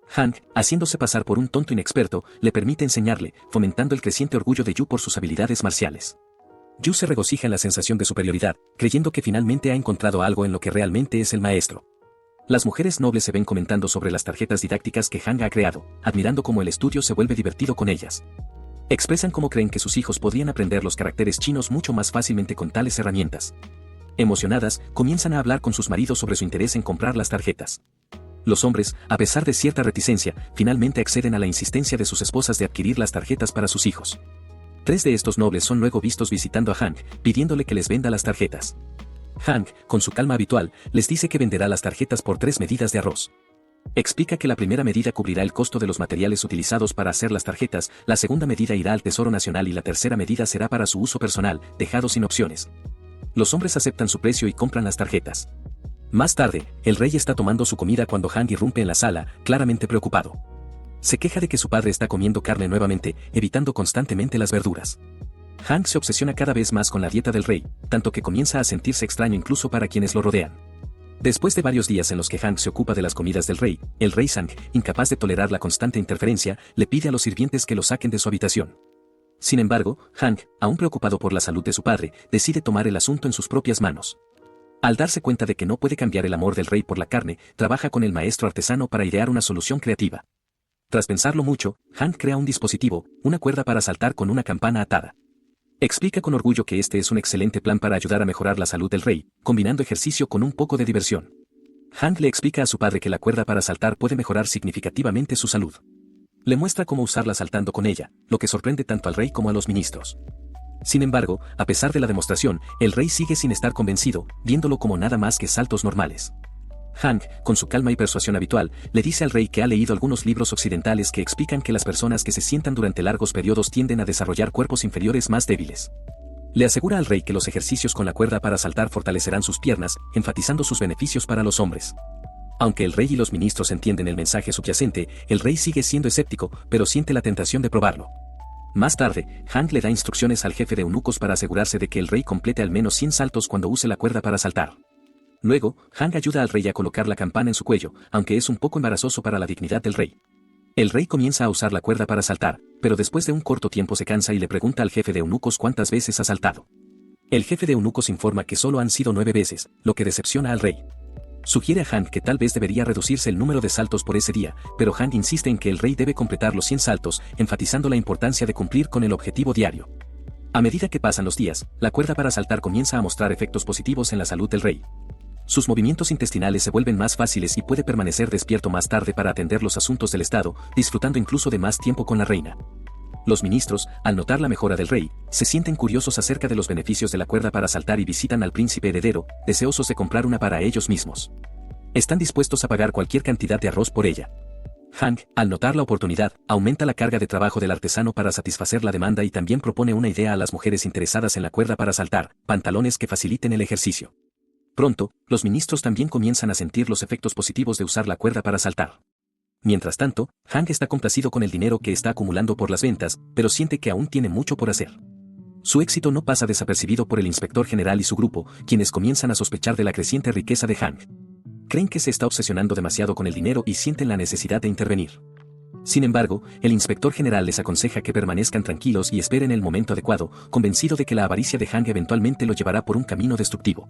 Hank, haciéndose pasar por un tonto inexperto, le permite enseñarle, fomentando el creciente orgullo de Yu por sus habilidades marciales. Yu se regocija en la sensación de superioridad, creyendo que finalmente ha encontrado algo en lo que realmente es el maestro. Las mujeres nobles se ven comentando sobre las tarjetas didácticas que Hank ha creado, admirando cómo el estudio se vuelve divertido con ellas. Expresan cómo creen que sus hijos podrían aprender los caracteres chinos mucho más fácilmente con tales herramientas. Emocionadas, comienzan a hablar con sus maridos sobre su interés en comprar las tarjetas. Los hombres, a pesar de cierta reticencia, finalmente acceden a la insistencia de sus esposas de adquirir las tarjetas para sus hijos. 3 de estos nobles son luego vistos visitando a Hank, pidiéndole que les venda las tarjetas. Hank, con su calma habitual, les dice que venderá las tarjetas por 3 medidas de arroz. Explica que la primera medida cubrirá el costo de los materiales utilizados para hacer las tarjetas, la segunda medida irá al Tesoro Nacional y la tercera medida será para su uso personal, dejado sin opciones. Los hombres aceptan su precio y compran las tarjetas. Más tarde, el rey está tomando su comida cuando Hank irrumpe en la sala, claramente preocupado. Se queja de que su padre está comiendo carne nuevamente, evitando constantemente las verduras. Hank se obsesiona cada vez más con la dieta del rey, tanto que comienza a sentirse extraño incluso para quienes lo rodean. Después de varios días en los que Hank se ocupa de las comidas del rey, el rey Sang, incapaz de tolerar la constante interferencia, le pide a los sirvientes que lo saquen de su habitación. Sin embargo, Hank, aún preocupado por la salud de su padre, decide tomar el asunto en sus propias manos. Al darse cuenta de que no puede cambiar el amor del rey por la carne, trabaja con el maestro artesano para idear una solución creativa. Tras pensarlo mucho, Hank crea un dispositivo, una cuerda para saltar con una campana atada. Explica con orgullo que este es un excelente plan para ayudar a mejorar la salud del rey, combinando ejercicio con un poco de diversión. Hank le explica a su padre que la cuerda para saltar puede mejorar significativamente su salud. Le muestra cómo usarla saltando con ella, lo que sorprende tanto al rey como a los ministros. Sin embargo, a pesar de la demostración, el rey sigue sin estar convencido, viéndolo como nada más que saltos normales. Hank, con su calma y persuasión habitual, le dice al rey que ha leído algunos libros occidentales que explican que las personas que se sientan durante largos periodos tienden a desarrollar cuerpos inferiores más débiles. Le asegura al rey que los ejercicios con la cuerda para saltar fortalecerán sus piernas, enfatizando sus beneficios para los hombres. Aunque el rey y los ministros entienden el mensaje subyacente, el rey sigue siendo escéptico, pero siente la tentación de probarlo. Más tarde, Hank le da instrucciones al jefe de eunucos para asegurarse de que el rey complete al menos 100 saltos cuando use la cuerda para saltar. Luego, Hank ayuda al rey a colocar la campana en su cuello, aunque es un poco embarazoso para la dignidad del rey. El rey comienza a usar la cuerda para saltar, pero después de un corto tiempo se cansa y le pregunta al jefe de eunucos cuántas veces ha saltado. El jefe de eunucos informa que solo han sido 9 veces, lo que decepciona al rey. Sugiere a Hank que tal vez debería reducirse el número de saltos por ese día, pero Hank insiste en que el rey debe completar los 100 saltos, enfatizando la importancia de cumplir con el objetivo diario. A medida que pasan los días, la cuerda para saltar comienza a mostrar efectos positivos en la salud del rey. Sus movimientos intestinales se vuelven más fáciles y puede permanecer despierto más tarde para atender los asuntos del Estado, disfrutando incluso de más tiempo con la reina. Los ministros, al notar la mejora del rey, se sienten curiosos acerca de los beneficios de la cuerda para saltar y visitan al príncipe heredero, deseosos de comprar una para ellos mismos. Están dispuestos a pagar cualquier cantidad de arroz por ella. Hank, al notar la oportunidad, aumenta la carga de trabajo del artesano para satisfacer la demanda y también propone una idea a las mujeres interesadas en la cuerda para saltar, pantalones que faciliten el ejercicio. Pronto, los ministros también comienzan a sentir los efectos positivos de usar la cuerda para saltar. Mientras tanto, Hank está complacido con el dinero que está acumulando por las ventas, pero siente que aún tiene mucho por hacer. Su éxito no pasa desapercibido por el inspector general y su grupo, quienes comienzan a sospechar de la creciente riqueza de Hank. Creen que se está obsesionando demasiado con el dinero y sienten la necesidad de intervenir. Sin embargo, el inspector general les aconseja que permanezcan tranquilos y esperen el momento adecuado, convencido de que la avaricia de Hank eventualmente lo llevará por un camino destructivo.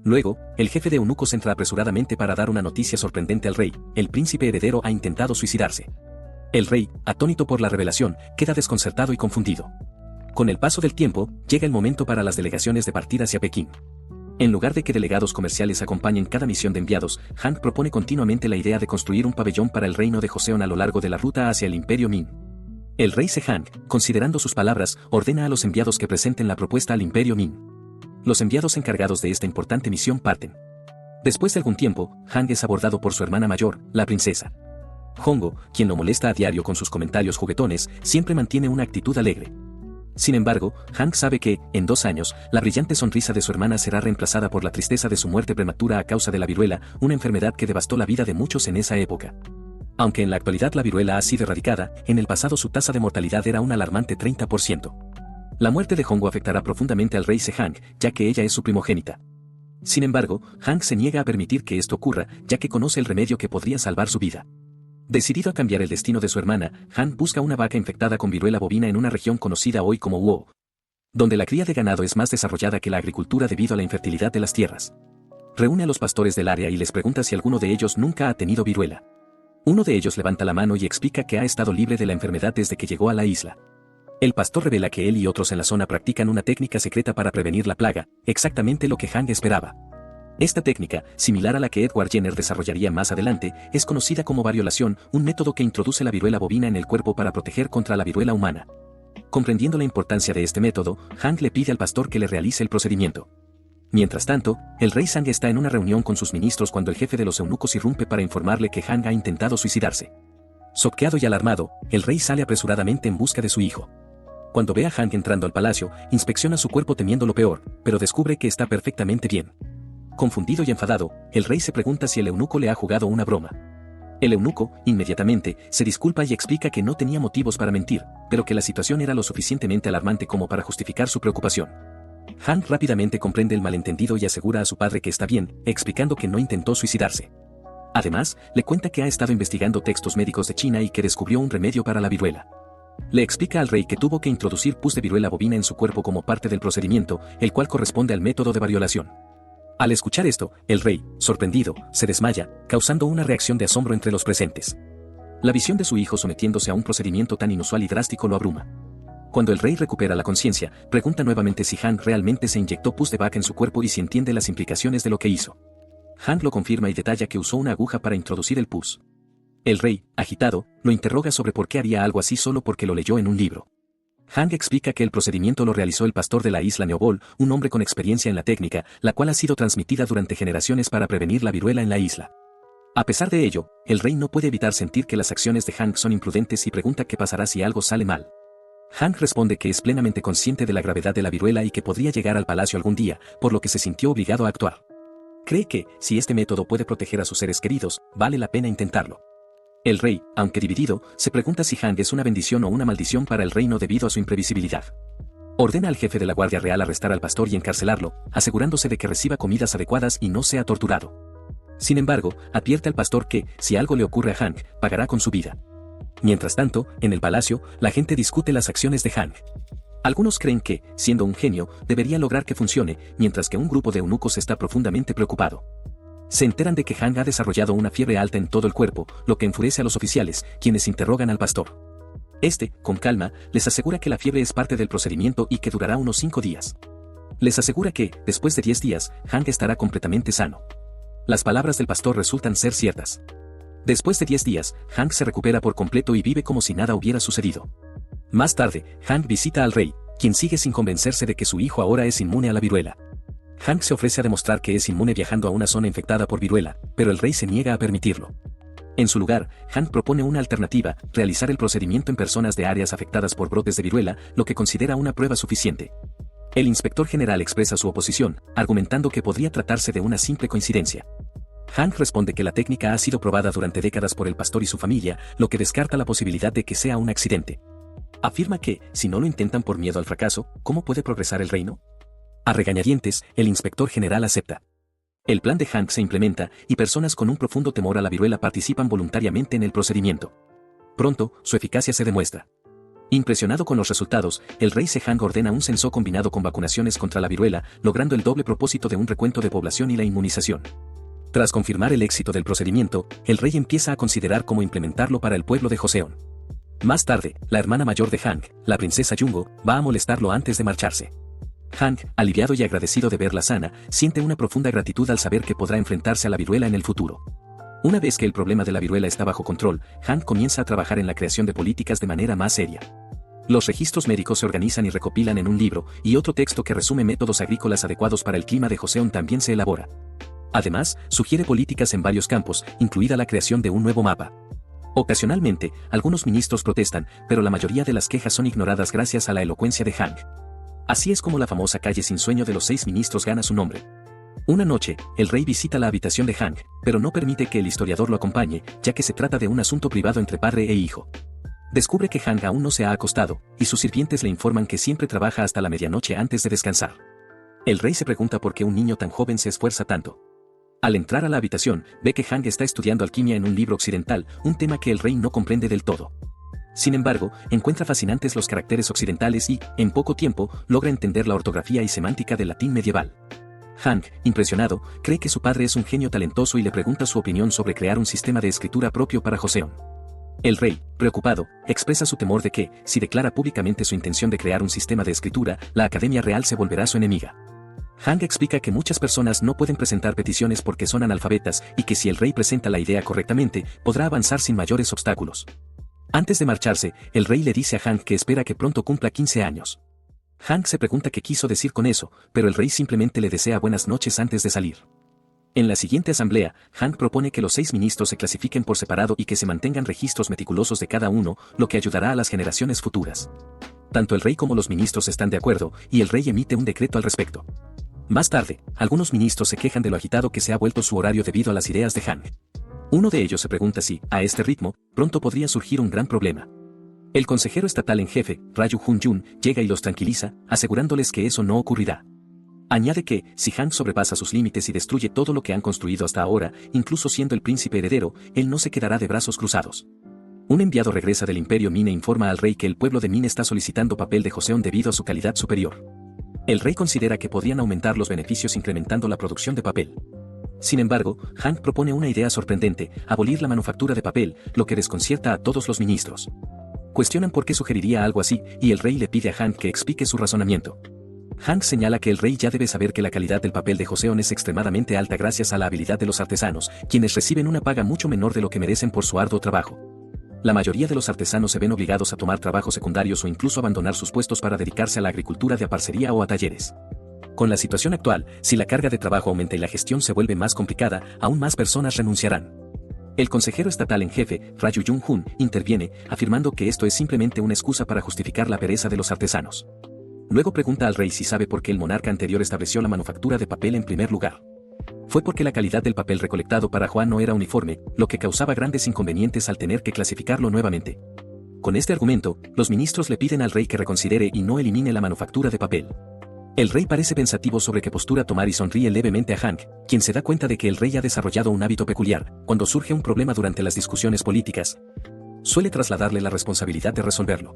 Luego, el jefe de eunucos entra apresuradamente para dar una noticia sorprendente al rey: el príncipe heredero ha intentado suicidarse. El rey, atónito por la revelación, queda desconcertado y confundido. Con el paso del tiempo, llega el momento para las delegaciones de partir hacia Pekín. En lugar de que delegados comerciales acompañen cada misión de enviados, Hank propone continuamente la idea de construir un pabellón para el reino de Joseon a lo largo de la ruta hacia el Imperio Ming. El rey Sejong, considerando sus palabras, ordena a los enviados que presenten la propuesta al Imperio Ming. Los enviados encargados de esta importante misión parten. Después de algún tiempo, Hank es abordado por su hermana mayor, la princesa. Hongo, quien lo molesta a diario con sus comentarios juguetones, siempre mantiene una actitud alegre. Sin embargo, Hank sabe que, en 2 años, la brillante sonrisa de su hermana será reemplazada por la tristeza de su muerte prematura a causa de la viruela, una enfermedad que devastó la vida de muchos en esa época. Aunque en la actualidad la viruela ha sido erradicada, en el pasado su tasa de mortalidad era un alarmante 30%. La muerte de Hongo afectará profundamente al rey Sejong, ya que ella es su primogénita. Sin embargo, Hank se niega a permitir que esto ocurra, ya que conoce el remedio que podría salvar su vida. Decidido a cambiar el destino de su hermana, Hank busca una vaca infectada con viruela bovina en una región conocida hoy como Wuo, donde la cría de ganado es más desarrollada que la agricultura debido a la infertilidad de las tierras. Reúne a los pastores del área y les pregunta si alguno de ellos nunca ha tenido viruela. Uno de ellos levanta la mano y explica que ha estado libre de la enfermedad desde que llegó a la isla. El pastor revela que él y otros en la zona practican una técnica secreta para prevenir la plaga, exactamente lo que Hank esperaba. Esta técnica, similar a la que Edward Jenner desarrollaría más adelante, es conocida como variolación, un método que introduce la viruela bovina en el cuerpo para proteger contra la viruela humana. Comprendiendo la importancia de este método, Hank le pide al pastor que le realice el procedimiento. Mientras tanto, el rey Sang está en una reunión con sus ministros cuando el jefe de los eunucos irrumpe para informarle que Hank ha intentado suicidarse. Choqueado y alarmado, el rey sale apresuradamente en busca de su hijo. Cuando ve a Hank entrando al palacio, inspecciona su cuerpo temiendo lo peor, pero descubre que está perfectamente bien. Confundido y enfadado, el rey se pregunta si el eunuco le ha jugado una broma. El eunuco, inmediatamente, se disculpa y explica que no tenía motivos para mentir, pero que la situación era lo suficientemente alarmante como para justificar su preocupación. Hank rápidamente comprende el malentendido y asegura a su padre que está bien, explicando que no intentó suicidarse. Además, le cuenta que ha estado investigando textos médicos de China y que descubrió un remedio para la viruela. Le explica al rey que tuvo que introducir pus de viruela bovina en su cuerpo como parte del procedimiento, el cual corresponde al método de variolación. Al escuchar esto, el rey, sorprendido, se desmaya, causando una reacción de asombro entre los presentes. La visión de su hijo sometiéndose a un procedimiento tan inusual y drástico lo abruma. Cuando el rey recupera la conciencia, pregunta nuevamente si Hank realmente se inyectó pus de vaca en su cuerpo y si entiende las implicaciones de lo que hizo. Hank lo confirma y detalla que usó una aguja para introducir el pus. El rey, agitado, lo interroga sobre por qué haría algo así solo porque lo leyó en un libro. Hank explica que el procedimiento lo realizó el pastor de la isla Neobol, un hombre con experiencia en la técnica, la cual ha sido transmitida durante generaciones para prevenir la viruela en la isla. A pesar de ello, el rey no puede evitar sentir que las acciones de Hank son imprudentes y pregunta qué pasará si algo sale mal. Hank responde que es plenamente consciente de la gravedad de la viruela y que podría llegar al palacio algún día, por lo que se sintió obligado a actuar. Cree que, si este método puede proteger a sus seres queridos, vale la pena intentarlo. El rey, aunque dividido, se pregunta si Hank es una bendición o una maldición para el reino debido a su imprevisibilidad. Ordena al jefe de la Guardia Real arrestar al pastor y encarcelarlo, asegurándose de que reciba comidas adecuadas y no sea torturado. Sin embargo, advierte al pastor que, si algo le ocurre a Hank, pagará con su vida. Mientras tanto, en el palacio, la gente discute las acciones de Hank. Algunos creen que, siendo un genio, debería lograr que funcione, mientras que un grupo de eunucos está profundamente preocupado. Se enteran de que Hank ha desarrollado una fiebre alta en todo el cuerpo, lo que enfurece a los oficiales, quienes interrogan al pastor. Este, con calma, les asegura que la fiebre es parte del procedimiento y que durará unos 5 días. Les asegura que, después de 10 días, Hank estará completamente sano. Las palabras del pastor resultan ser ciertas. Después de 10 días, Hank se recupera por completo y vive como si nada hubiera sucedido. Más tarde, Hank visita al rey, quien sigue sin convencerse de que su hijo ahora es inmune a la viruela. Hank se ofrece a demostrar que es inmune viajando a una zona infectada por viruela, pero el rey se niega a permitirlo. En su lugar, Hank propone una alternativa, realizar el procedimiento en personas de áreas afectadas por brotes de viruela, lo que considera una prueba suficiente. El inspector general expresa su oposición, argumentando que podría tratarse de una simple coincidencia. Hank responde que la técnica ha sido probada durante décadas por el pastor y su familia, lo que descarta la posibilidad de que sea un accidente. Afirma que, si no lo intentan por miedo al fracaso, ¿cómo puede progresar el reino? A regañadientes, el inspector general acepta. El plan de Hank se implementa y personas con un profundo temor a la viruela participan voluntariamente en el procedimiento. Pronto, su eficacia se demuestra. Impresionado con los resultados, el rey Sejong ordena un censo combinado con vacunaciones contra la viruela, logrando el doble propósito de un recuento de población y la inmunización. Tras confirmar el éxito del procedimiento, el rey empieza a considerar cómo implementarlo para el pueblo de Joseon. Más tarde, la hermana mayor de Hank, la princesa Jungo, va a molestarlo antes de marcharse. Hank, aliviado y agradecido de verla sana, siente una profunda gratitud al saber que podrá enfrentarse a la viruela en el futuro. Una vez que el problema de la viruela está bajo control, Hank comienza a trabajar en la creación de políticas de manera más seria. Los registros médicos se organizan y recopilan en un libro, y otro texto que resume métodos agrícolas adecuados para el clima de Joseon también se elabora. Además, sugiere políticas en varios campos, incluida la creación de un nuevo mapa. Ocasionalmente, algunos ministros protestan, pero la mayoría de las quejas son ignoradas gracias a la elocuencia de Hank. Así es como la famosa calle sin sueño de los 6 ministros gana su nombre. Una noche, el rey visita la habitación de Hank, pero no permite que el historiador lo acompañe, ya que se trata de un asunto privado entre padre e hijo. Descubre que Hank aún no se ha acostado, y sus sirvientes le informan que siempre trabaja hasta la medianoche antes de descansar. El rey se pregunta por qué un niño tan joven se esfuerza tanto. Al entrar a la habitación, ve que Hank está estudiando alquimia en un libro occidental, un tema que el rey no comprende del todo. Sin embargo, encuentra fascinantes los caracteres occidentales y, en poco tiempo, logra entender la ortografía y semántica del latín medieval. Hank, impresionado, cree que su padre es un genio talentoso y le pregunta su opinión sobre crear un sistema de escritura propio para Joseon. El rey, preocupado, expresa su temor de que, si declara públicamente su intención de crear un sistema de escritura, la Academia Real se volverá su enemiga. Hank explica que muchas personas no pueden presentar peticiones porque son analfabetas y que si el rey presenta la idea correctamente, podrá avanzar sin mayores obstáculos. Antes de marcharse, el rey le dice a Hank que espera que pronto cumpla 15 años. Hank se pregunta qué quiso decir con eso, pero el rey simplemente le desea buenas noches antes de salir. En la siguiente asamblea, Hank propone que los 6 ministros se clasifiquen por separado y que se mantengan registros meticulosos de cada uno, lo que ayudará a las generaciones futuras. Tanto el rey como los ministros están de acuerdo, y el rey emite un decreto al respecto. Más tarde, algunos ministros se quejan de lo agitado que se ha vuelto su horario debido a las ideas de Hank. Uno de ellos se pregunta si, a este ritmo, pronto podría surgir un gran problema. El consejero estatal en jefe, Raju Hun-jun, llega y los tranquiliza, asegurándoles que eso no ocurrirá. Añade que, si Hank sobrepasa sus límites y destruye todo lo que han construido hasta ahora, incluso siendo el príncipe heredero, él no se quedará de brazos cruzados. Un enviado regresa del Imperio Min e informa al rey que el pueblo de Min está solicitando papel de Joseon debido a su calidad superior. El rey considera que podrían aumentar los beneficios incrementando la producción de papel. Sin embargo, Hank propone una idea sorprendente, abolir la manufactura de papel, lo que desconcierta a todos los ministros. Cuestionan por qué sugeriría algo así, y el rey le pide a Hank que explique su razonamiento. Hank señala que el rey ya debe saber que la calidad del papel de Joseon es extremadamente alta gracias a la habilidad de los artesanos, quienes reciben una paga mucho menor de lo que merecen por su arduo trabajo. La mayoría de los artesanos se ven obligados a tomar trabajos secundarios o incluso abandonar sus puestos para dedicarse a la agricultura de aparcería o a talleres. Con la situación actual, si la carga de trabajo aumenta y la gestión se vuelve más complicada, aún más personas renunciarán. El consejero estatal en jefe, Raju Jung-hun, interviene, afirmando que esto es simplemente una excusa para justificar la pereza de los artesanos. Luego pregunta al rey si sabe por qué el monarca anterior estableció la manufactura de papel en primer lugar. Fue porque la calidad del papel recolectado para Juan no era uniforme, lo que causaba grandes inconvenientes al tener que clasificarlo nuevamente. Con este argumento, los ministros le piden al rey que reconsidere y no elimine la manufactura de papel. El rey parece pensativo sobre qué postura tomar y sonríe levemente a Hank, quien se da cuenta de que el rey ha desarrollado un hábito peculiar. Cuando surge un problema durante las discusiones políticas, suele trasladarle la responsabilidad de resolverlo.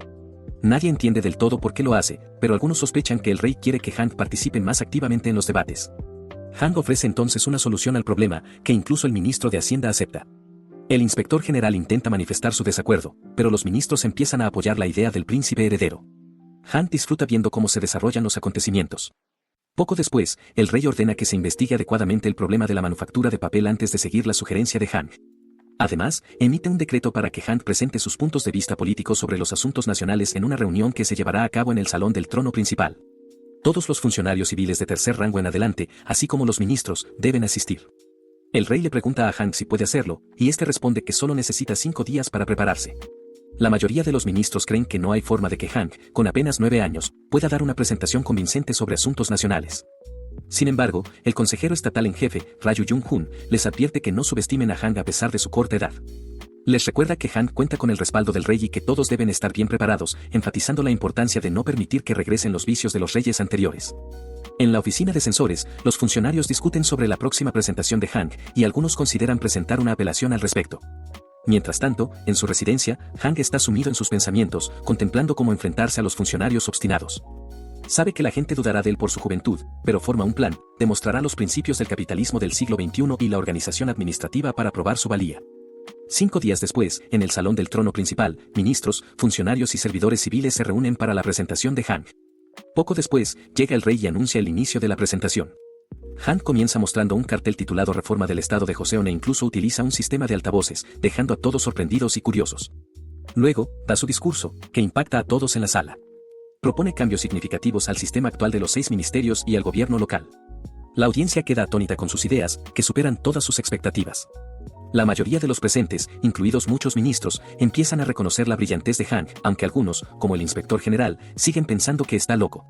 Nadie entiende del todo por qué lo hace, pero algunos sospechan que el rey quiere que Hank participe más activamente en los debates. Hank ofrece entonces una solución al problema, que incluso el ministro de Hacienda acepta. El inspector general intenta manifestar su desacuerdo, pero los ministros empiezan a apoyar la idea del príncipe heredero. Hank disfruta viendo cómo se desarrollan los acontecimientos. Poco después, el rey ordena que se investigue adecuadamente el problema de la manufactura de papel antes de seguir la sugerencia de Han. Además, emite un decreto para que Han presente sus puntos de vista políticos sobre los asuntos nacionales en una reunión que se llevará a cabo en el salón del trono principal. Todos los funcionarios civiles de tercer rango en adelante, así como los ministros, deben asistir. El rey le pregunta a Han si puede hacerlo, y este responde que solo necesita 5 días para prepararse. La mayoría de los ministros creen que no hay forma de que Han, con apenas 9 años, pueda dar una presentación convincente sobre asuntos nacionales. Sin embargo, el consejero estatal en jefe, Ryu Jung-hun, les advierte que no subestimen a Han a pesar de su corta edad. Les recuerda que Han cuenta con el respaldo del rey y que todos deben estar bien preparados, enfatizando la importancia de no permitir que regresen los vicios de los reyes anteriores. En la oficina de censores, los funcionarios discuten sobre la próxima presentación de Han, y algunos consideran presentar una apelación al respecto. Mientras tanto, en su residencia, Han está sumido en sus pensamientos, contemplando cómo enfrentarse a los funcionarios obstinados. Sabe que la gente dudará de él por su juventud, pero forma un plan, demostrará los principios del capitalismo del siglo XXI y la organización administrativa para probar su valía. 5 días después, en el salón del trono principal, ministros, funcionarios y servidores civiles se reúnen para la presentación de Han. Poco después, llega el rey y anuncia el inicio de la presentación. Han comienza mostrando un cartel titulado Reforma del Estado de Joseon e incluso utiliza un sistema de altavoces, dejando a todos sorprendidos y curiosos. Luego, da su discurso, que impacta a todos en la sala. Propone cambios significativos al sistema actual de los 6 ministerios y al gobierno local. La audiencia queda atónita con sus ideas, que superan todas sus expectativas. La mayoría de los presentes, incluidos muchos ministros, empiezan a reconocer la brillantez de Han, aunque algunos, como el inspector general, siguen pensando que está loco.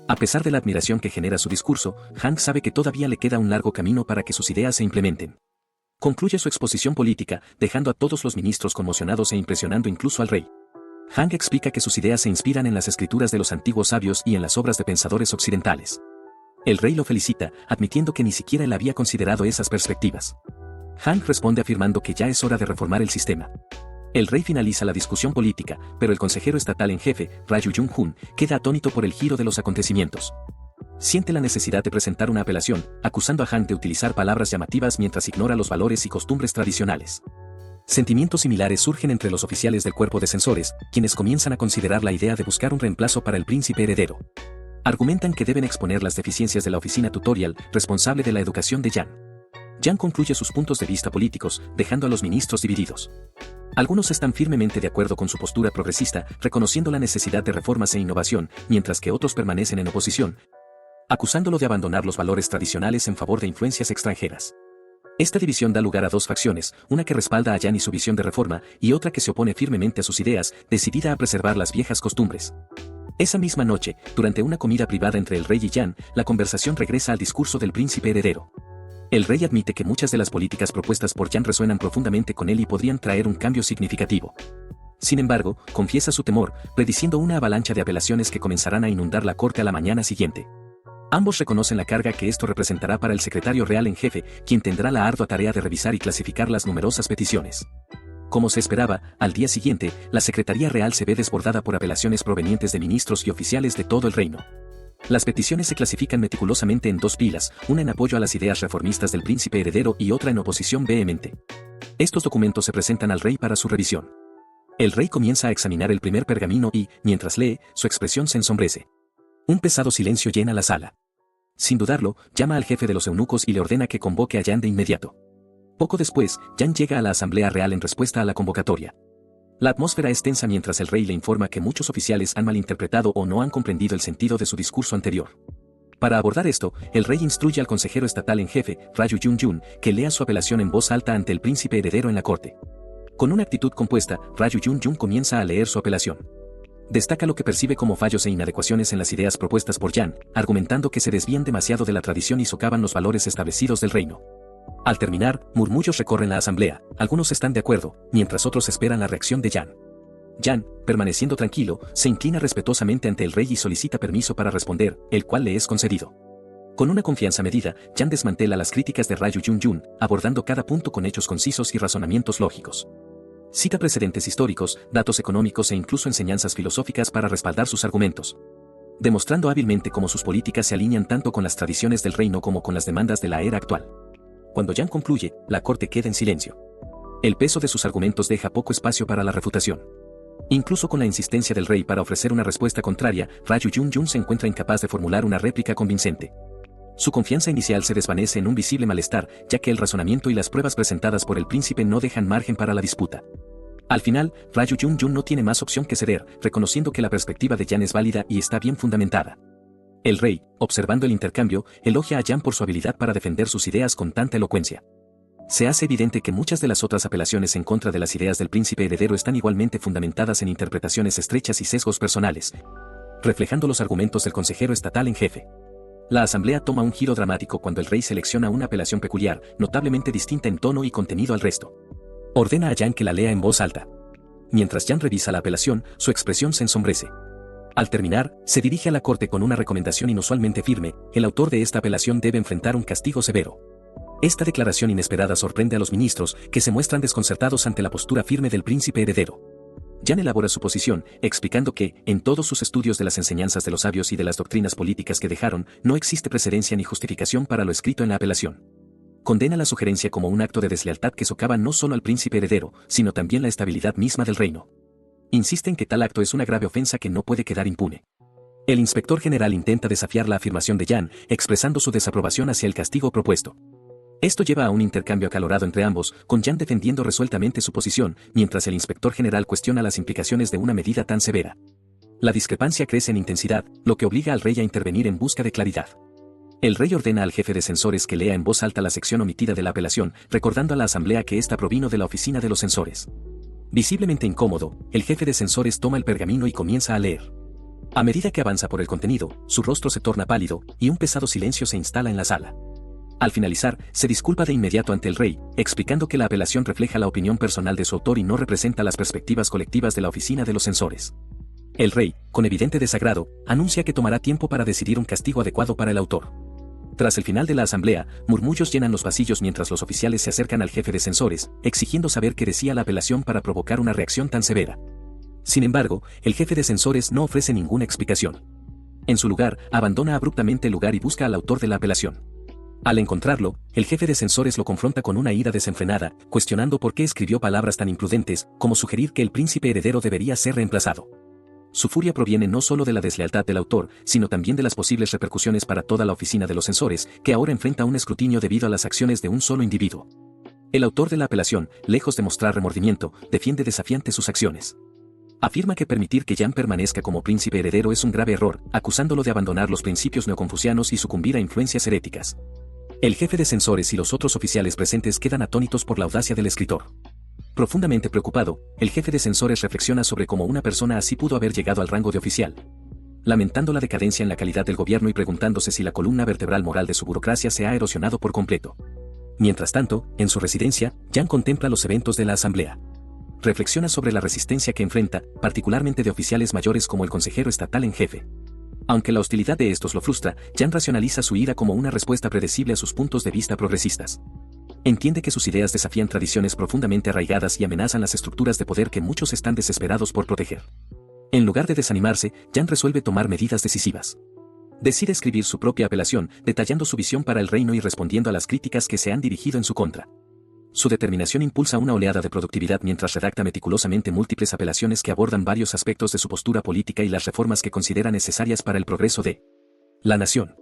A pesar de la admiración que genera su discurso, Han sabe que todavía le queda un largo camino para que sus ideas se implementen. Concluye su exposición política, dejando a todos los ministros conmocionados e impresionando incluso al rey. Han explica que sus ideas se inspiran en las escrituras de los antiguos sabios y en las obras de pensadores occidentales. El rey lo felicita, admitiendo que ni siquiera él había considerado esas perspectivas. Han responde afirmando que ya es hora de reformar el sistema. El rey finaliza la discusión política, pero el consejero estatal en jefe, Ryu Jung-hun, queda atónito por el giro de los acontecimientos. Siente la necesidad de presentar una apelación, acusando a Han de utilizar palabras llamativas mientras ignora los valores y costumbres tradicionales. Sentimientos similares surgen entre los oficiales del cuerpo de censores, quienes comienzan a considerar la idea de buscar un reemplazo para el príncipe heredero. Argumentan que deben exponer las deficiencias de la oficina tutorial, responsable de la educación de Yan. Yan concluye sus puntos de vista políticos, dejando a los ministros divididos. Algunos están firmemente de acuerdo con su postura progresista, reconociendo la necesidad de reformas e innovación, mientras que otros permanecen en oposición, acusándolo de abandonar los valores tradicionales en favor de influencias extranjeras. Esta división da lugar a 2 facciones, una que respalda a Yan y su visión de reforma, y otra que se opone firmemente a sus ideas, decidida a preservar las viejas costumbres. Esa misma noche, durante una comida privada entre el rey y Yan, la conversación regresa al discurso del príncipe heredero. El rey admite que muchas de las políticas propuestas por Yan resuenan profundamente con él y podrían traer un cambio significativo. Sin embargo, confiesa su temor, prediciendo una avalancha de apelaciones que comenzarán a inundar la corte a la mañana siguiente. Ambos reconocen la carga que esto representará para el secretario real en jefe, quien tendrá la ardua tarea de revisar y clasificar las numerosas peticiones. Como se esperaba, al día siguiente, la Secretaría Real se ve desbordada por apelaciones provenientes de ministros y oficiales de todo el reino. Las peticiones se clasifican meticulosamente en 2 pilas, una en apoyo a las ideas reformistas del príncipe heredero y otra en oposición vehemente. Estos documentos se presentan al rey para su revisión. El rey comienza a examinar el primer pergamino y, mientras lee, su expresión se ensombrece. Un pesado silencio llena la sala. Sin dudarlo, llama al jefe de los eunucos y le ordena que convoque a Yan de inmediato. Poco después, Yan llega a la Asamblea Real en respuesta a la convocatoria. La atmósfera es tensa mientras el rey le informa que muchos oficiales han malinterpretado o no han comprendido el sentido de su discurso anterior. Para abordar esto, el rey instruye al consejero estatal en jefe, Ryu Jung-jun, que lea su apelación en voz alta ante el príncipe heredero en la corte. Con una actitud compuesta, Ryu Jung-jun comienza a leer su apelación. Destaca lo que percibe como fallos e inadecuaciones en las ideas propuestas por Yan, argumentando que se desvían demasiado de la tradición y socavan los valores establecidos del reino. Al terminar, murmullos recorren la asamblea, algunos están de acuerdo, mientras otros esperan la reacción de Yan. Yan, permaneciendo tranquilo, se inclina respetuosamente ante el rey y solicita permiso para responder, el cual le es concedido. Con una confianza medida, Yan desmantela las críticas de Ryu Jung-jun, abordando cada punto con hechos concisos y razonamientos lógicos. Cita precedentes históricos, datos económicos e incluso enseñanzas filosóficas para respaldar sus argumentos, demostrando hábilmente cómo sus políticas se alinean tanto con las tradiciones del reino como con las demandas de la era actual. Cuando Yan concluye, la corte queda en silencio. El peso de sus argumentos deja poco espacio para la refutación. Incluso con la insistencia del rey para ofrecer una respuesta contraria, Raju Yun se encuentra incapaz de formular una réplica convincente. Su confianza inicial se desvanece en un visible malestar, ya que el razonamiento y las pruebas presentadas por el príncipe no dejan margen para la disputa. Al final, Raju Yun no tiene más opción que ceder, reconociendo que la perspectiva de Yan es válida y está bien fundamentada. El rey, observando el intercambio, elogia a Yan por su habilidad para defender sus ideas con tanta elocuencia. Se hace evidente que muchas de las otras apelaciones en contra de las ideas del príncipe heredero están igualmente fundamentadas en interpretaciones estrechas y sesgos personales, reflejando los argumentos del consejero estatal en jefe. La asamblea toma un giro dramático cuando el rey selecciona una apelación peculiar, notablemente distinta en tono y contenido al resto. Ordena a Yan que la lea en voz alta. Mientras Yan revisa la apelación, su expresión se ensombrece. Al terminar, se dirige a la corte con una recomendación inusualmente firme: el autor de esta apelación debe enfrentar un castigo severo. Esta declaración inesperada sorprende a los ministros, que se muestran desconcertados ante la postura firme del príncipe heredero. Yan elabora su posición, explicando que, en todos sus estudios de las enseñanzas de los sabios y de las doctrinas políticas que dejaron, no existe precedencia ni justificación para lo escrito en la apelación. Condena la sugerencia como un acto de deslealtad que socava no solo al príncipe heredero, sino también la estabilidad misma del reino. Insiste en que tal acto es una grave ofensa que no puede quedar impune. El inspector general intenta desafiar la afirmación de Yan, expresando su desaprobación hacia el castigo propuesto. Esto lleva a un intercambio acalorado entre ambos, con Yan defendiendo resueltamente su posición, mientras el inspector general cuestiona las implicaciones de una medida tan severa. La discrepancia crece en intensidad, lo que obliga al rey a intervenir en busca de claridad. El rey ordena al jefe de censores que lea en voz alta la sección omitida de la apelación, recordando a la asamblea que ésta provino de la oficina de los censores. Visiblemente incómodo, el jefe de censores toma el pergamino y comienza a leer. A medida que avanza por el contenido, su rostro se torna pálido, y un pesado silencio se instala en la sala. Al finalizar, se disculpa de inmediato ante el rey, explicando que la apelación refleja la opinión personal de su autor y no representa las perspectivas colectivas de la oficina de los censores. El rey, con evidente desagrado, anuncia que tomará tiempo para decidir un castigo adecuado para el autor. Tras el final de la asamblea, murmullos llenan los pasillos mientras los oficiales se acercan al jefe de censores, exigiendo saber qué decía la apelación para provocar una reacción tan severa. Sin embargo, el jefe de censores no ofrece ninguna explicación. En su lugar, abandona abruptamente el lugar y busca al autor de la apelación. Al encontrarlo, el jefe de censores lo confronta con una ira desenfrenada, cuestionando por qué escribió palabras tan imprudentes, como sugerir que el príncipe heredero debería ser reemplazado. Su furia proviene no solo de la deslealtad del autor, sino también de las posibles repercusiones para toda la oficina de los censores, que ahora enfrenta un escrutinio debido a las acciones de un solo individuo. El autor de la apelación, lejos de mostrar remordimiento, defiende desafiante sus acciones. Afirma que permitir que Yan permanezca como príncipe heredero es un grave error, acusándolo de abandonar los principios neoconfucianos y sucumbir a influencias heréticas. El jefe de censores y los otros oficiales presentes quedan atónitos por la audacia del escritor. Profundamente preocupado, el jefe de censores reflexiona sobre cómo una persona así pudo haber llegado al rango de oficial. Lamentando la decadencia en la calidad del gobierno y preguntándose si la columna vertebral moral de su burocracia se ha erosionado por completo. Mientras tanto, en su residencia, Yan contempla los eventos de la asamblea. Reflexiona sobre la resistencia que enfrenta, particularmente de oficiales mayores como el consejero estatal en jefe. Aunque la hostilidad de estos lo frustra, Yan racionaliza su ira como una respuesta predecible a sus puntos de vista progresistas. Entiende que sus ideas desafían tradiciones profundamente arraigadas y amenazan las estructuras de poder que muchos están desesperados por proteger. En lugar de desanimarse, Yan resuelve tomar medidas decisivas. Decide escribir su propia apelación, detallando su visión para el reino y respondiendo a las críticas que se han dirigido en su contra. Su determinación impulsa una oleada de productividad mientras redacta meticulosamente múltiples apelaciones que abordan varios aspectos de su postura política y las reformas que considera necesarias para el progreso de la nación.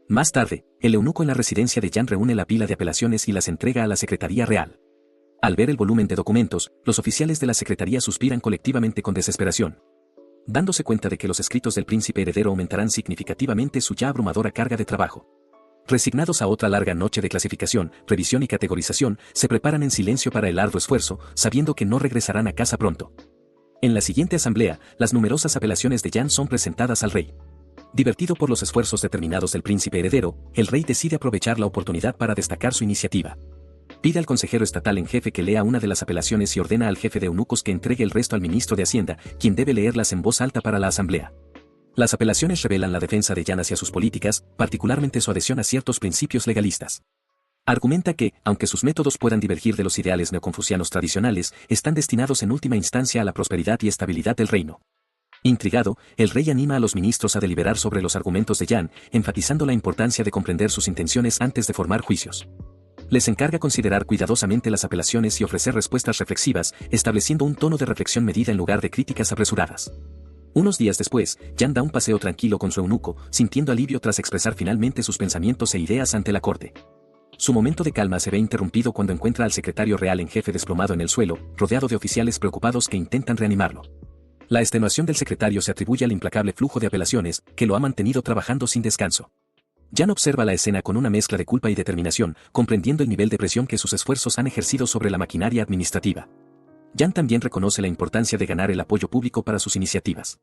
Más tarde, el eunuco en la residencia de Yan reúne la pila de apelaciones y las entrega a la Secretaría Real. Al ver el volumen de documentos, los oficiales de la Secretaría suspiran colectivamente con desesperación, dándose cuenta de que los escritos del príncipe heredero aumentarán significativamente su ya abrumadora carga de trabajo. Resignados a otra larga noche de clasificación, revisión y categorización, se preparan en silencio para el arduo esfuerzo, sabiendo que no regresarán a casa pronto. En la siguiente asamblea, las numerosas apelaciones de Yan son presentadas al rey. Divertido por los esfuerzos determinados del príncipe heredero, el rey decide aprovechar la oportunidad para destacar su iniciativa. Pide al consejero estatal en jefe que lea una de las apelaciones y ordena al jefe de eunucos que entregue el resto al ministro de Hacienda, quien debe leerlas en voz alta para la asamblea. Las apelaciones revelan la defensa de Yan hacia sus políticas, particularmente su adhesión a ciertos principios legalistas. Argumenta que, aunque sus métodos puedan divergir de los ideales neoconfucianos tradicionales, están destinados en última instancia a la prosperidad y estabilidad del reino. Intrigado, el rey anima a los ministros a deliberar sobre los argumentos de Yan, enfatizando la importancia de comprender sus intenciones antes de formar juicios. Les encarga considerar cuidadosamente las apelaciones y ofrecer respuestas reflexivas, estableciendo un tono de reflexión medida en lugar de críticas apresuradas. Unos días después, Yan da un paseo tranquilo con su eunuco, sintiendo alivio tras expresar finalmente sus pensamientos e ideas ante la corte. Su momento de calma se ve interrumpido cuando encuentra al secretario real en jefe desplomado en el suelo, rodeado de oficiales preocupados que intentan reanimarlo. La extenuación del secretario se atribuye al implacable flujo de apelaciones, que lo ha mantenido trabajando sin descanso. Yan observa la escena con una mezcla de culpa y determinación, comprendiendo el nivel de presión que sus esfuerzos han ejercido sobre la maquinaria administrativa. Yan también reconoce la importancia de ganar el apoyo público para sus iniciativas.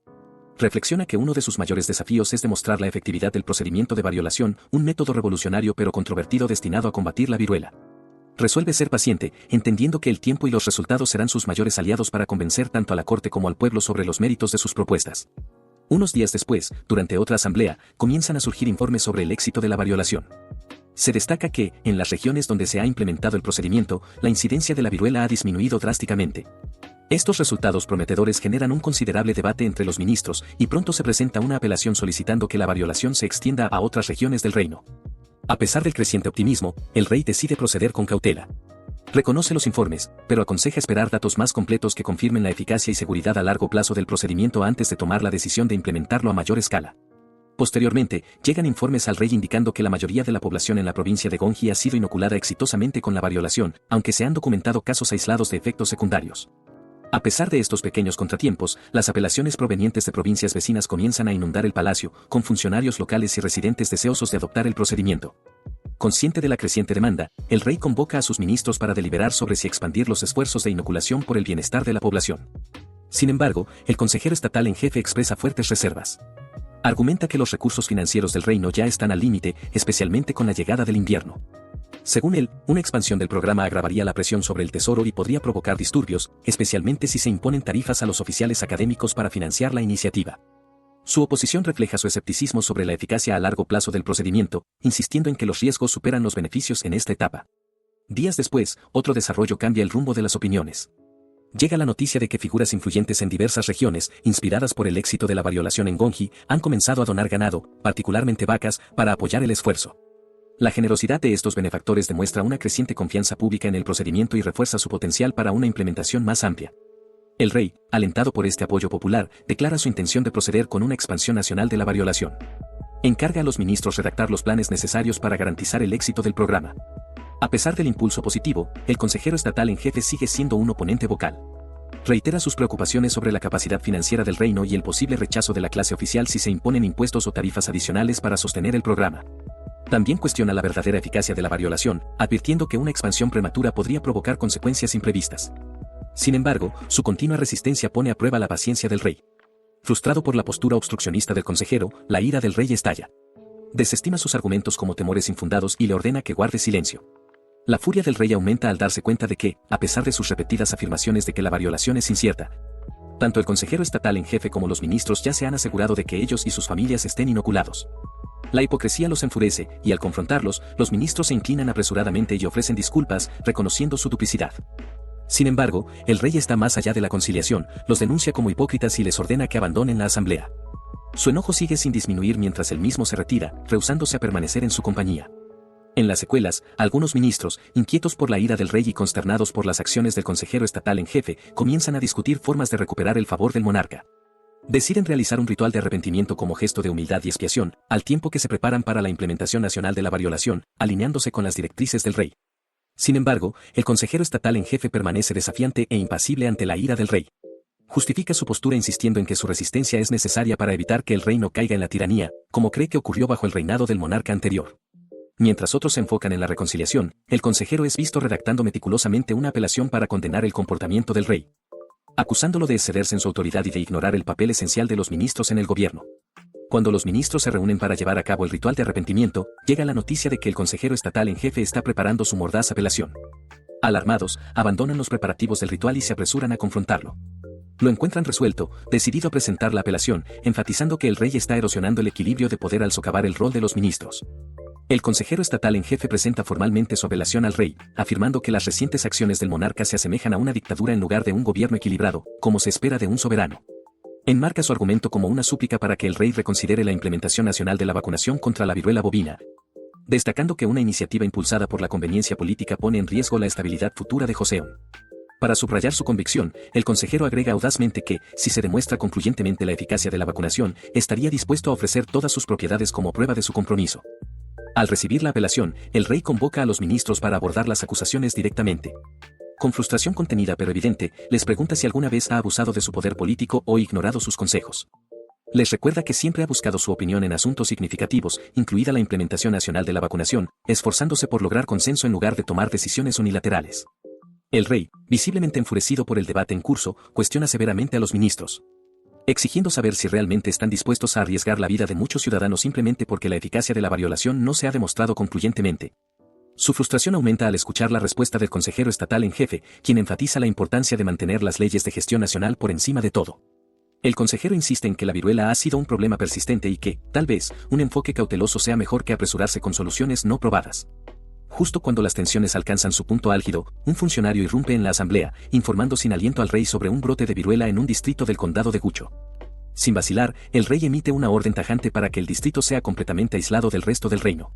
Reflexiona que uno de sus mayores desafíos es demostrar la efectividad del procedimiento de variolación, un método revolucionario pero controvertido destinado a combatir la viruela. Resuelve ser paciente, entendiendo que el tiempo y los resultados serán sus mayores aliados para convencer tanto a la corte como al pueblo sobre los méritos de sus propuestas. Unos días después, durante otra asamblea, comienzan a surgir informes sobre el éxito de la variolación. Se destaca que, en las regiones donde se ha implementado el procedimiento, la incidencia de la viruela ha disminuido drásticamente. Estos resultados prometedores generan un considerable debate entre los ministros y pronto se presenta una apelación solicitando que la variolación se extienda a otras regiones del reino. A pesar del creciente optimismo, el rey decide proceder con cautela. Reconoce los informes, pero aconseja esperar datos más completos que confirmen la eficacia y seguridad a largo plazo del procedimiento antes de tomar la decisión de implementarlo a mayor escala. Posteriormente, llegan informes al rey indicando que la mayoría de la población en la provincia de Gongji ha sido inoculada exitosamente con la variolación, aunque se han documentado casos aislados de efectos secundarios. A pesar de estos pequeños contratiempos, las apelaciones provenientes de provincias vecinas comienzan a inundar el palacio, con funcionarios locales y residentes deseosos de adoptar el procedimiento. Consciente de la creciente demanda, el rey convoca a sus ministros para deliberar sobre si expandir los esfuerzos de inoculación por el bienestar de la población. Sin embargo, el consejero estatal en jefe expresa fuertes reservas. Argumenta que los recursos financieros del reino ya están al límite, especialmente con la llegada del invierno. Según él, una expansión del programa agravaría la presión sobre el tesoro y podría provocar disturbios, especialmente si se imponen tarifas a los oficiales académicos para financiar la iniciativa. Su oposición refleja su escepticismo sobre la eficacia a largo plazo del procedimiento, insistiendo en que los riesgos superan los beneficios en esta etapa. Días después, otro desarrollo cambia el rumbo de las opiniones. Llega la noticia de que figuras influyentes en diversas regiones, inspiradas por el éxito de la variolación en Gongji, han comenzado a donar ganado, particularmente vacas, para apoyar el esfuerzo. La generosidad de estos benefactores demuestra una creciente confianza pública en el procedimiento y refuerza su potencial para una implementación más amplia. El rey, alentado por este apoyo popular, declara su intención de proceder con una expansión nacional de la variolación. Encarga a los ministros redactar los planes necesarios para garantizar el éxito del programa. A pesar del impulso positivo, el consejero estatal en jefe sigue siendo un oponente vocal. Reitera sus preocupaciones sobre la capacidad financiera del reino y el posible rechazo de la clase oficial si se imponen impuestos o tarifas adicionales para sostener el programa. También cuestiona la verdadera eficacia de la variolación, advirtiendo que una expansión prematura podría provocar consecuencias imprevistas. Sin embargo, su continua resistencia pone a prueba la paciencia del rey. Frustrado por la postura obstruccionista del consejero, la ira del rey estalla. Desestima sus argumentos como temores infundados y le ordena que guarde silencio. La furia del rey aumenta al darse cuenta de que, a pesar de sus repetidas afirmaciones de que la variolación es incierta, tanto el consejero estatal en jefe como los ministros ya se han asegurado de que ellos y sus familias estén inoculados. La hipocresía los enfurece, y al confrontarlos, los ministros se inclinan apresuradamente y ofrecen disculpas, reconociendo su duplicidad. Sin embargo, el rey está más allá de la conciliación, los denuncia como hipócritas y les ordena que abandonen la asamblea. Su enojo sigue sin disminuir mientras él mismo se retira, rehusándose a permanecer en su compañía. En las secuelas, algunos ministros, inquietos por la ira del rey y consternados por las acciones del consejero estatal en jefe, comienzan a discutir formas de recuperar el favor del monarca. Deciden realizar un ritual de arrepentimiento como gesto de humildad y expiación, al tiempo que se preparan para la implementación nacional de la variolación, alineándose con las directrices del rey. Sin embargo, el consejero estatal en jefe permanece desafiante e impasible ante la ira del rey. Justifica su postura insistiendo en que su resistencia es necesaria para evitar que el reino caiga en la tiranía, como cree que ocurrió bajo el reinado del monarca anterior. Mientras otros se enfocan en la reconciliación, el consejero es visto redactando meticulosamente una apelación para condenar el comportamiento del rey, acusándolo de excederse en su autoridad y de ignorar el papel esencial de los ministros en el gobierno. Cuando los ministros se reúnen para llevar a cabo el ritual de arrepentimiento, llega la noticia de que el consejero estatal en jefe está preparando su mordaz apelación. Alarmados, abandonan los preparativos del ritual y se apresuran a confrontarlo. Lo encuentran resuelto, decidido a presentar la apelación, enfatizando que el rey está erosionando el equilibrio de poder al socavar el rol de los ministros. El consejero estatal en jefe presenta formalmente su apelación al rey, afirmando que las recientes acciones del monarca se asemejan a una dictadura en lugar de un gobierno equilibrado, como se espera de un soberano. Enmarca su argumento como una súplica para que el rey reconsidere la implementación nacional de la vacunación contra la viruela bovina, destacando que una iniciativa impulsada por la conveniencia política pone en riesgo la estabilidad futura de Joseon. Para subrayar su convicción, el consejero agrega audazmente que, si se demuestra concluyentemente la eficacia de la vacunación, estaría dispuesto a ofrecer todas sus propiedades como prueba de su compromiso. Al recibir la apelación, el rey convoca a los ministros para abordar las acusaciones directamente. Con frustración contenida pero evidente, les pregunta si alguna vez ha abusado de su poder político o ignorado sus consejos. Les recuerda que siempre ha buscado su opinión en asuntos significativos, incluida la implementación nacional de la vacunación, esforzándose por lograr consenso en lugar de tomar decisiones unilaterales. El rey, visiblemente enfurecido por el debate en curso, cuestiona severamente a los ministros, exigiendo saber si realmente están dispuestos a arriesgar la vida de muchos ciudadanos simplemente porque la eficacia de la variolación no se ha demostrado concluyentemente. Su frustración aumenta al escuchar la respuesta del consejero estatal en jefe, quien enfatiza la importancia de mantener las leyes de gestión nacional por encima de todo. El consejero insiste en que la viruela ha sido un problema persistente y que, tal vez, un enfoque cauteloso sea mejor que apresurarse con soluciones no probadas. Justo cuando las tensiones alcanzan su punto álgido, un funcionario irrumpe en la asamblea, informando sin aliento al rey sobre un brote de viruela en un distrito del condado de Gucho. Sin vacilar, el rey emite una orden tajante para que el distrito sea completamente aislado del resto del reino.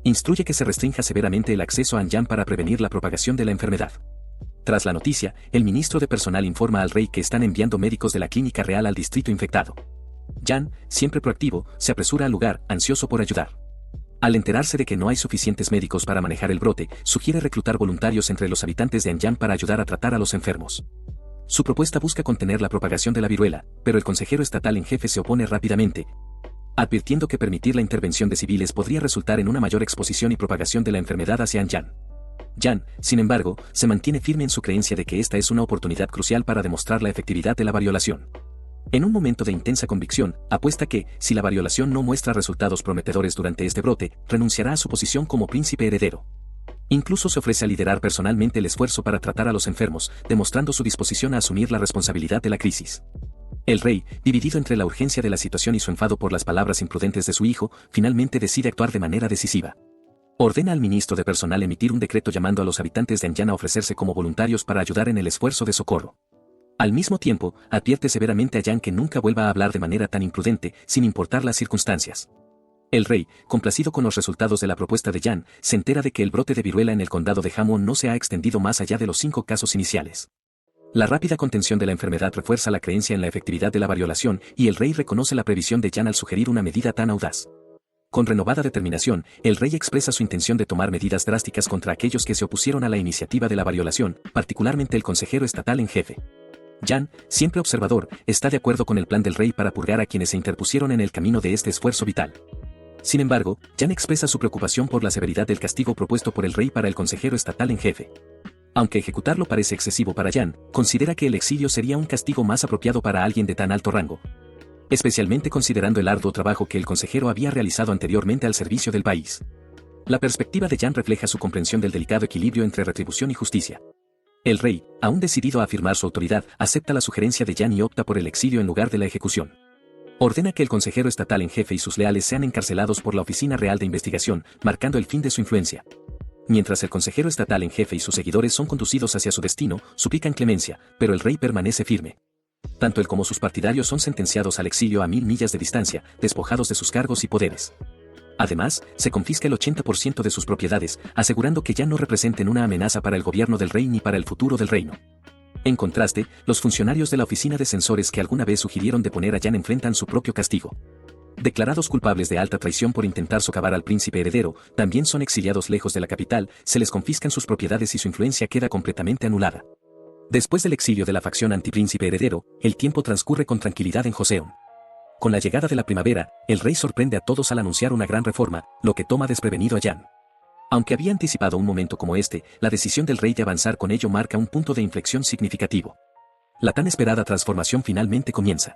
Instruye que se restrinja severamente el acceso a Anyang para prevenir la propagación de la enfermedad. Tras la noticia, el ministro de personal informa al rey que están enviando médicos de la clínica real al distrito infectado. Yan, siempre proactivo, se apresura al lugar, ansioso por ayudar. Al enterarse de que no hay suficientes médicos para manejar el brote, sugiere reclutar voluntarios entre los habitantes de Anyang para ayudar a tratar a los enfermos. Su propuesta busca contener la propagación de la viruela, pero el consejero estatal en jefe se opone rápidamente, advirtiendo que permitir la intervención de civiles podría resultar en una mayor exposición y propagación de la enfermedad hacia Anyang. Yan, sin embargo, se mantiene firme en su creencia de que esta es una oportunidad crucial para demostrar la efectividad de la variolación. En un momento de intensa convicción, apuesta que, si la variolación no muestra resultados prometedores durante este brote, renunciará a su posición como príncipe heredero. Incluso se ofrece a liderar personalmente el esfuerzo para tratar a los enfermos, demostrando su disposición a asumir la responsabilidad de la crisis. El rey, dividido entre la urgencia de la situación y su enfado por las palabras imprudentes de su hijo, finalmente decide actuar de manera decisiva. Ordena al ministro de personal emitir un decreto llamando a los habitantes de Anyang a ofrecerse como voluntarios para ayudar en el esfuerzo de socorro. Al mismo tiempo, advierte severamente a Yan que nunca vuelva a hablar de manera tan imprudente, sin importar las circunstancias. El rey, complacido con los resultados de la propuesta de Yan, se entera de que el brote de viruela en el condado de Jamón no se ha extendido más allá de los 5 casos iniciales. La rápida contención de la enfermedad refuerza la creencia en la efectividad de la variolación, y el rey reconoce la previsión de Yan al sugerir una medida tan audaz. Con renovada determinación, el rey expresa su intención de tomar medidas drásticas contra aquellos que se opusieron a la iniciativa de la variolación, particularmente el consejero estatal en jefe. Yan, siempre observador, está de acuerdo con el plan del rey para purgar a quienes se interpusieron en el camino de este esfuerzo vital. Sin embargo, Yan expresa su preocupación por la severidad del castigo propuesto por el rey para el consejero estatal en jefe. Aunque ejecutarlo parece excesivo para Yan, considera que el exilio sería un castigo más apropiado para alguien de tan alto rango, especialmente considerando el arduo trabajo que el consejero había realizado anteriormente al servicio del país. La perspectiva de Yan refleja su comprensión del delicado equilibrio entre retribución y justicia. El rey, aún decidido a afirmar su autoridad, acepta la sugerencia de Yan y opta por el exilio en lugar de la ejecución. Ordena que el consejero estatal en jefe y sus leales sean encarcelados por la Oficina Real de Investigación, marcando el fin de su influencia. Mientras el consejero estatal en jefe y sus seguidores son conducidos hacia su destino, suplican clemencia, pero el rey permanece firme. Tanto él como sus partidarios son sentenciados al exilio a 1000 millas de distancia, despojados de sus cargos y poderes. Además, se confisca el 80% de sus propiedades, asegurando que ya no representen una amenaza para el gobierno del rey ni para el futuro del reino. En contraste, los funcionarios de la oficina de censores que alguna vez sugirieron deponer a Yan enfrentan su propio castigo. Declarados culpables de alta traición por intentar socavar al príncipe heredero, también son exiliados lejos de la capital, se les confiscan sus propiedades y su influencia queda completamente anulada. Después del exilio de la facción antipríncipe heredero, el tiempo transcurre con tranquilidad en Joseon. Con la llegada de la primavera, el rey sorprende a todos al anunciar una gran reforma, lo que toma desprevenido a Yan. Aunque había anticipado un momento como este, la decisión del rey de avanzar con ello marca un punto de inflexión significativo. La tan esperada transformación finalmente comienza.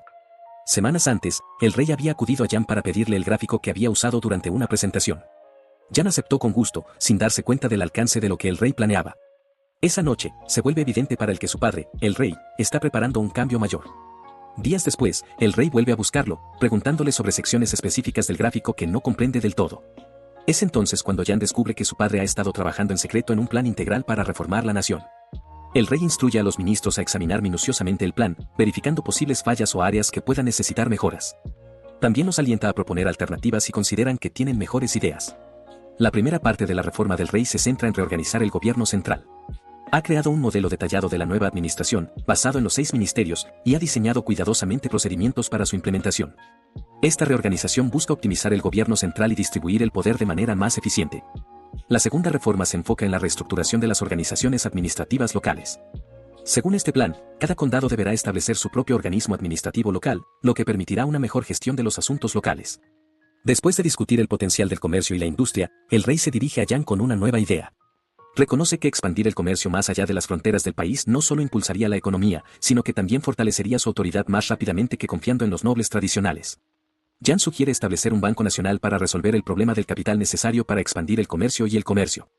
Semanas antes, el rey había acudido a Yan para pedirle el gráfico que había usado durante una presentación. Yan aceptó con gusto, sin darse cuenta del alcance de lo que el rey planeaba. Esa noche, se vuelve evidente para él que su padre, el rey, está preparando un cambio mayor. Días después, el rey vuelve a buscarlo, preguntándole sobre secciones específicas del gráfico que no comprende del todo. Es entonces cuando Yan descubre que su padre ha estado trabajando en secreto en un plan integral para reformar la nación. El rey instruye a los ministros a examinar minuciosamente el plan, verificando posibles fallas o áreas que puedan necesitar mejoras. También los alienta a proponer alternativas si consideran que tienen mejores ideas. La primera parte de la reforma del rey se centra en reorganizar el gobierno central. Ha creado un modelo detallado de la nueva administración, basado en los 6 ministerios, y ha diseñado cuidadosamente procedimientos para su implementación. Esta reorganización busca optimizar el gobierno central y distribuir el poder de manera más eficiente. La segunda reforma se enfoca en la reestructuración de las organizaciones administrativas locales. Según este plan, cada condado deberá establecer su propio organismo administrativo local, lo que permitirá una mejor gestión de los asuntos locales. Después de discutir el potencial del comercio y la industria, el rey se dirige a Jan con una nueva idea. Reconoce que expandir el comercio más allá de las fronteras del país no solo impulsaría la economía, sino que también fortalecería su autoridad más rápidamente que confiando en los nobles tradicionales. Jan sugiere establecer un banco nacional para resolver el problema del capital necesario para expandir el comercio y el comercio.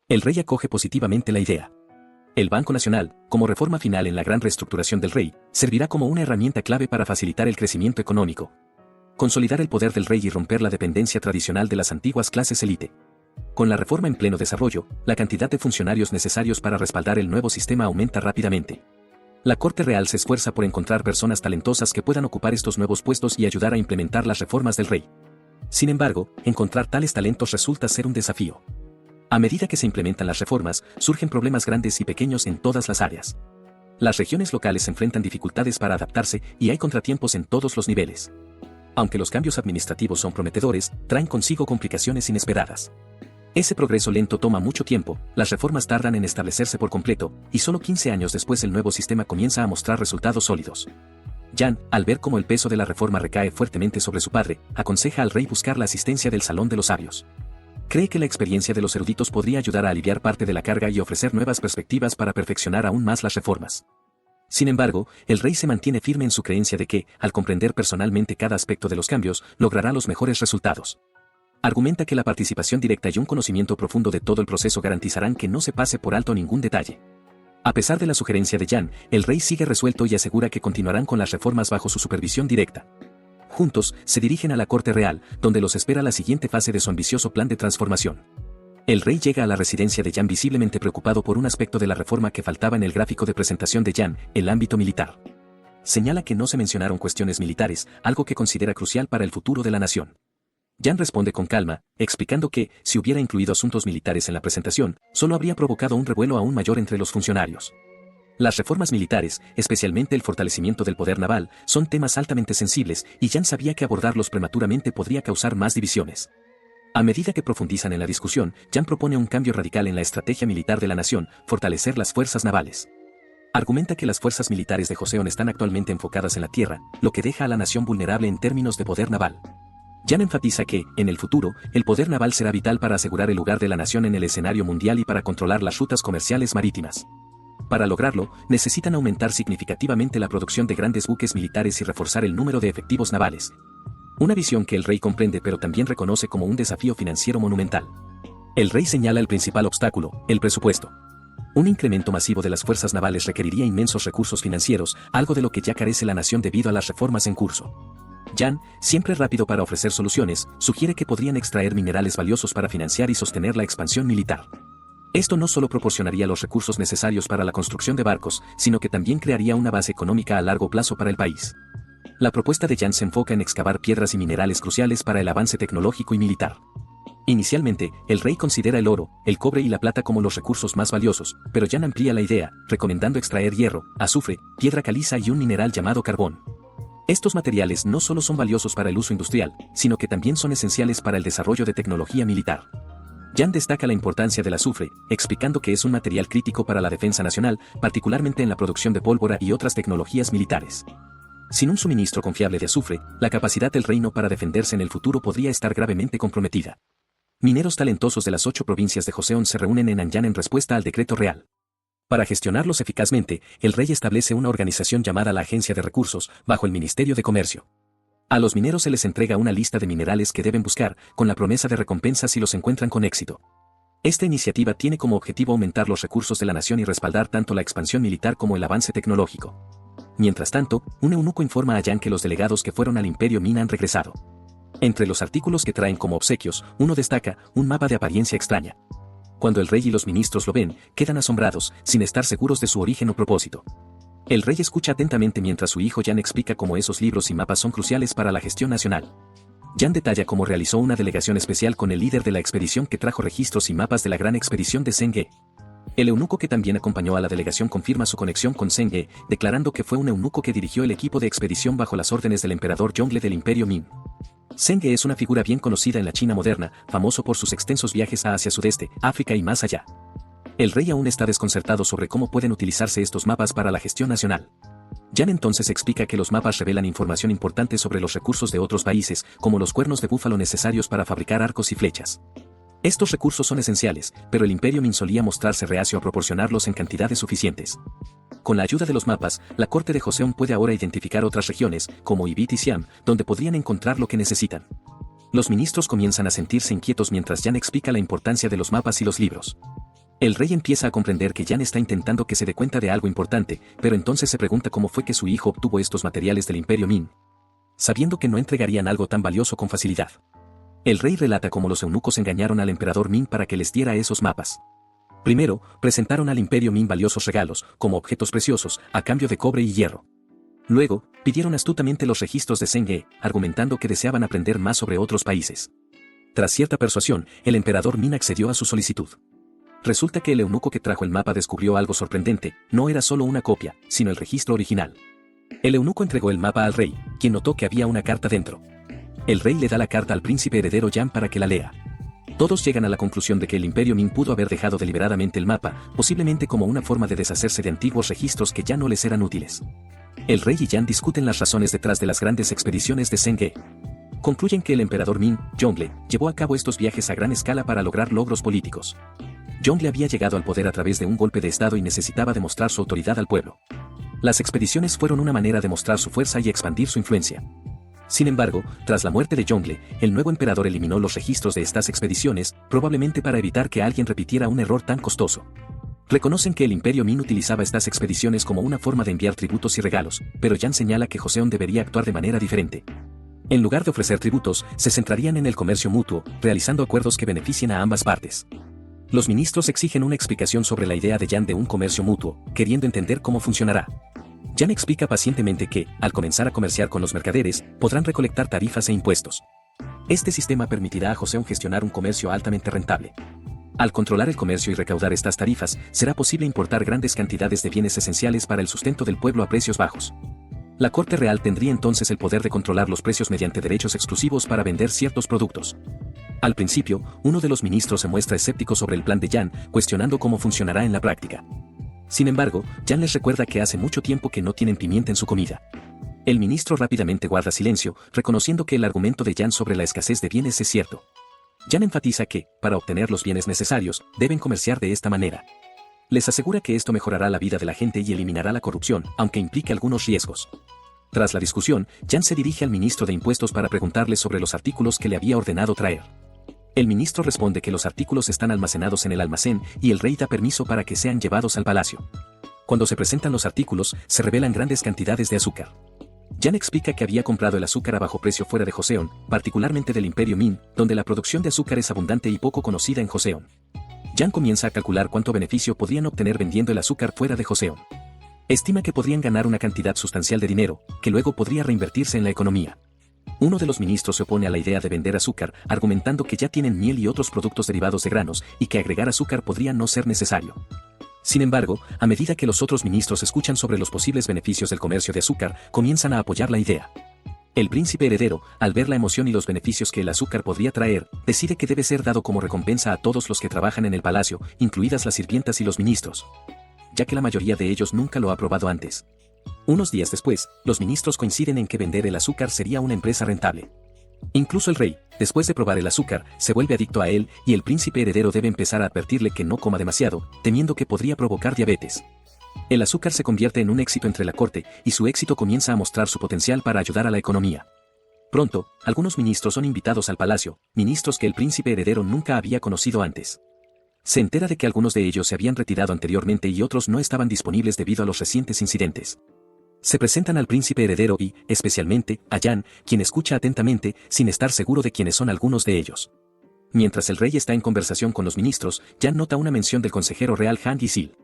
El rey acoge positivamente la idea. El Banco Nacional, como reforma final en la gran reestructuración del rey, servirá como una herramienta clave para facilitar el crecimiento económico, consolidar el poder del rey y romper la dependencia tradicional de las antiguas clases élite. Con la reforma en pleno desarrollo, la cantidad de funcionarios necesarios para respaldar el nuevo sistema aumenta rápidamente. La Corte Real se esfuerza por encontrar personas talentosas que puedan ocupar estos nuevos puestos y ayudar a implementar las reformas del rey. Sin embargo, encontrar tales talentos resulta ser un desafío. A medida que se implementan las reformas, surgen problemas grandes y pequeños en todas las áreas. Las regiones locales enfrentan dificultades para adaptarse y hay contratiempos en todos los niveles. Aunque los cambios administrativos son prometedores, traen consigo complicaciones inesperadas. Ese progreso lento toma mucho tiempo, las reformas tardan en establecerse por completo, y solo 15 años después el nuevo sistema comienza a mostrar resultados sólidos. Jan, al ver cómo el peso de la reforma recae fuertemente sobre su padre, aconseja al rey buscar la asistencia del Salón de los Sabios. Cree que la experiencia de los eruditos podría ayudar a aliviar parte de la carga y ofrecer nuevas perspectivas para perfeccionar aún más las reformas. Sin embargo, el rey se mantiene firme en su creencia de que, al comprender personalmente cada aspecto de los cambios, logrará los mejores resultados. Argumenta que la participación directa y un conocimiento profundo de todo el proceso garantizarán que no se pase por alto ningún detalle. A pesar de la sugerencia de Jan, el rey sigue resuelto y asegura que continuarán con las reformas bajo su supervisión directa. Juntos, se dirigen a la Corte Real, donde los espera la siguiente fase de su ambicioso plan de transformación. El rey llega a la residencia de Jan visiblemente preocupado por un aspecto de la reforma que faltaba en el gráfico de presentación de Jan, el ámbito militar. Señala que no se mencionaron cuestiones militares, algo que considera crucial para el futuro de la nación. Jan responde con calma, explicando que, si hubiera incluido asuntos militares en la presentación, solo habría provocado un revuelo aún mayor entre los funcionarios. Las reformas militares, especialmente el fortalecimiento del poder naval, son temas altamente sensibles, y Jan sabía que abordarlos prematuramente podría causar más divisiones. A medida que profundizan en la discusión, Jan propone un cambio radical en la estrategia militar de la nación, fortalecer las fuerzas navales. Argumenta que las fuerzas militares de Joseon están actualmente enfocadas en la tierra, lo que deja a la nación vulnerable en términos de poder naval. Jan enfatiza que, en el futuro, el poder naval será vital para asegurar el lugar de la nación en el escenario mundial y para controlar las rutas comerciales marítimas. Para lograrlo, necesitan aumentar significativamente la producción de grandes buques militares y reforzar el número de efectivos navales. Una visión que el rey comprende pero también reconoce como un desafío financiero monumental. El rey señala el principal obstáculo, el presupuesto. Un incremento masivo de las fuerzas navales requeriría inmensos recursos financieros, algo de lo que ya carece la nación debido a las reformas en curso. Jan, siempre rápido para ofrecer soluciones, sugiere que podrían extraer minerales valiosos para financiar y sostener la expansión militar. Esto no solo proporcionaría los recursos necesarios para la construcción de barcos, sino que también crearía una base económica a largo plazo para el país. La propuesta de Jan se enfoca en excavar piedras y minerales cruciales para el avance tecnológico y militar. Inicialmente, el rey considera el oro, el cobre y la plata como los recursos más valiosos, pero Jan amplía la idea, recomendando extraer hierro, azufre, piedra caliza y un mineral llamado carbón. Estos materiales no solo son valiosos para el uso industrial, sino que también son esenciales para el desarrollo de tecnología militar. Jan destaca la importancia del azufre, explicando que es un material crítico para la defensa nacional, particularmente en la producción de pólvora y otras tecnologías militares. Sin un suministro confiable de azufre, la capacidad del reino para defenderse en el futuro podría estar gravemente comprometida. Mineros talentosos de las 8 provincias de Joseon se reúnen en Anjan en respuesta al decreto real. Para gestionarlos eficazmente, el rey establece una organización llamada la Agencia de Recursos, bajo el Ministerio de Comercio. A los mineros se les entrega una lista de minerales que deben buscar, con la promesa de recompensas si los encuentran con éxito. Esta iniciativa tiene como objetivo aumentar los recursos de la nación y respaldar tanto la expansión militar como el avance tecnológico. Mientras tanto, un eunuco informa a Jan que los delegados que fueron al Imperio Min han regresado. Entre los artículos que traen como obsequios, uno destaca un mapa de apariencia extraña. Cuando el rey y los ministros lo ven, quedan asombrados, sin estar seguros de su origen o propósito. El rey escucha atentamente mientras su hijo Jan explica cómo esos libros y mapas son cruciales para la gestión nacional. Yan detalla cómo realizó una delegación especial con el líder de la expedición que trajo registros y mapas de la gran expedición de Zheng. El eunuco que también acompañó a la delegación confirma su conexión con Zheng, declarando que fue un eunuco que dirigió el equipo de expedición bajo las órdenes del emperador Yongle del Imperio Ming. Zheng es una figura bien conocida en la China moderna, famoso por sus extensos viajes a Asia Sudeste, África y más allá. El rey aún está desconcertado sobre cómo pueden utilizarse estos mapas para la gestión nacional. Yan entonces explica que los mapas revelan información importante sobre los recursos de otros países, como los cuernos de búfalo necesarios para fabricar arcos y flechas. Estos recursos son esenciales, pero el Imperio Ming solía mostrarse reacio a proporcionarlos en cantidades suficientes. Con la ayuda de los mapas, la corte de Joseon puede ahora identificar otras regiones, como Ibit y Siam, donde podrían encontrar lo que necesitan. Los ministros comienzan a sentirse inquietos mientras Yan explica la importancia de los mapas y los libros. El rey empieza a comprender que Yan está intentando que se dé cuenta de algo importante, pero entonces se pregunta cómo fue que su hijo obtuvo estos materiales del Imperio Ming, sabiendo que no entregarían algo tan valioso con facilidad. El rey relata cómo los eunucos engañaron al emperador Ming para que les diera esos mapas. Primero, presentaron al Imperio Ming valiosos regalos, como objetos preciosos, a cambio de cobre y hierro. Luego, pidieron astutamente los registros de Zheng, argumentando que deseaban aprender más sobre otros países. Tras cierta persuasión, el emperador Ming accedió a su solicitud. Resulta que el eunuco que trajo el mapa descubrió algo sorprendente, no era solo una copia, sino el registro original. El eunuco entregó el mapa al rey, quien notó que había una carta dentro. El rey le da la carta al príncipe heredero Yan para que la lea. Todos llegan a la conclusión de que el Imperio Ming pudo haber dejado deliberadamente el mapa, posiblemente como una forma de deshacerse de antiguos registros que ya no les eran útiles. El rey y Yan discuten las razones detrás de las grandes expediciones de Zheng. Concluyen que el emperador Ming, Yongle, llevó a cabo estos viajes a gran escala para lograr logros políticos. Yongle había llegado al poder a través de un golpe de estado y necesitaba demostrar su autoridad al pueblo. Las expediciones fueron una manera de mostrar su fuerza y expandir su influencia. Sin embargo, tras la muerte de Yongle, el nuevo emperador eliminó los registros de estas expediciones, probablemente para evitar que alguien repitiera un error tan costoso. Reconocen que el Imperio Ming utilizaba estas expediciones como una forma de enviar tributos y regalos, pero Yan señala que Joseon debería actuar de manera diferente. En lugar de ofrecer tributos, se centrarían en el comercio mutuo, realizando acuerdos que beneficien a ambas partes. Los ministros exigen una explicación sobre la idea de Yan de un comercio mutuo, queriendo entender cómo funcionará. Yan explica pacientemente que, al comenzar a comerciar con los mercaderes, podrán recolectar tarifas e impuestos. Este sistema permitirá a Joseon gestionar un comercio altamente rentable. Al controlar el comercio y recaudar estas tarifas, será posible importar grandes cantidades de bienes esenciales para el sustento del pueblo a precios bajos. La corte real tendría entonces el poder de controlar los precios mediante derechos exclusivos para vender ciertos productos. Al principio, uno de los ministros se muestra escéptico sobre el plan de Yan, cuestionando cómo funcionará en la práctica. Sin embargo, Yan les recuerda que hace mucho tiempo que no tienen pimienta en su comida. El ministro rápidamente guarda silencio, reconociendo que el argumento de Yan sobre la escasez de bienes es cierto. Yan enfatiza que, para obtener los bienes necesarios, deben comerciar de esta manera. Les asegura que esto mejorará la vida de la gente y eliminará la corrupción, aunque implique algunos riesgos. Tras la discusión, Yan se dirige al ministro de impuestos para preguntarle sobre los artículos que le había ordenado traer. El ministro responde que los artículos están almacenados en el almacén y el rey da permiso para que sean llevados al palacio. Cuando se presentan los artículos, se revelan grandes cantidades de azúcar. Yan explica que había comprado el azúcar a bajo precio fuera de Joseon, particularmente del Imperio Ming, donde la producción de azúcar es abundante y poco conocida en Joseon. Yan comienza a calcular cuánto beneficio podrían obtener vendiendo el azúcar fuera de Joseon. Estima que podrían ganar una cantidad sustancial de dinero, que luego podría reinvertirse en la economía. Uno de los ministros se opone a la idea de vender azúcar, argumentando que ya tienen miel y otros productos derivados de granos, y que agregar azúcar podría no ser necesario. Sin embargo, a medida que los otros ministros escuchan sobre los posibles beneficios del comercio de azúcar, comienzan a apoyar la idea. El príncipe heredero, al ver la emoción y los beneficios que el azúcar podría traer, decide que debe ser dado como recompensa a todos los que trabajan en el palacio, incluidas las sirvientas y los ministros, ya que la mayoría de ellos nunca lo ha probado antes. Unos días después, los ministros coinciden en que vender el azúcar sería una empresa rentable. Incluso el rey, después de probar el azúcar, se vuelve adicto a él y el príncipe heredero debe empezar a advertirle que no coma demasiado, temiendo que podría provocar diabetes. El azúcar se convierte en un éxito entre la corte y su éxito comienza a mostrar su potencial para ayudar a la economía. Pronto, algunos ministros son invitados al palacio, ministros que el príncipe heredero nunca había conocido antes. Se entera de que algunos de ellos se habían retirado anteriormente y otros no estaban disponibles debido a los recientes incidentes. Se presentan al príncipe heredero y, especialmente, a Yan, quien escucha atentamente, sin estar seguro de quiénes son algunos de ellos. Mientras el rey está en conversación con los ministros, Yan nota una mención del consejero real Han Yisil.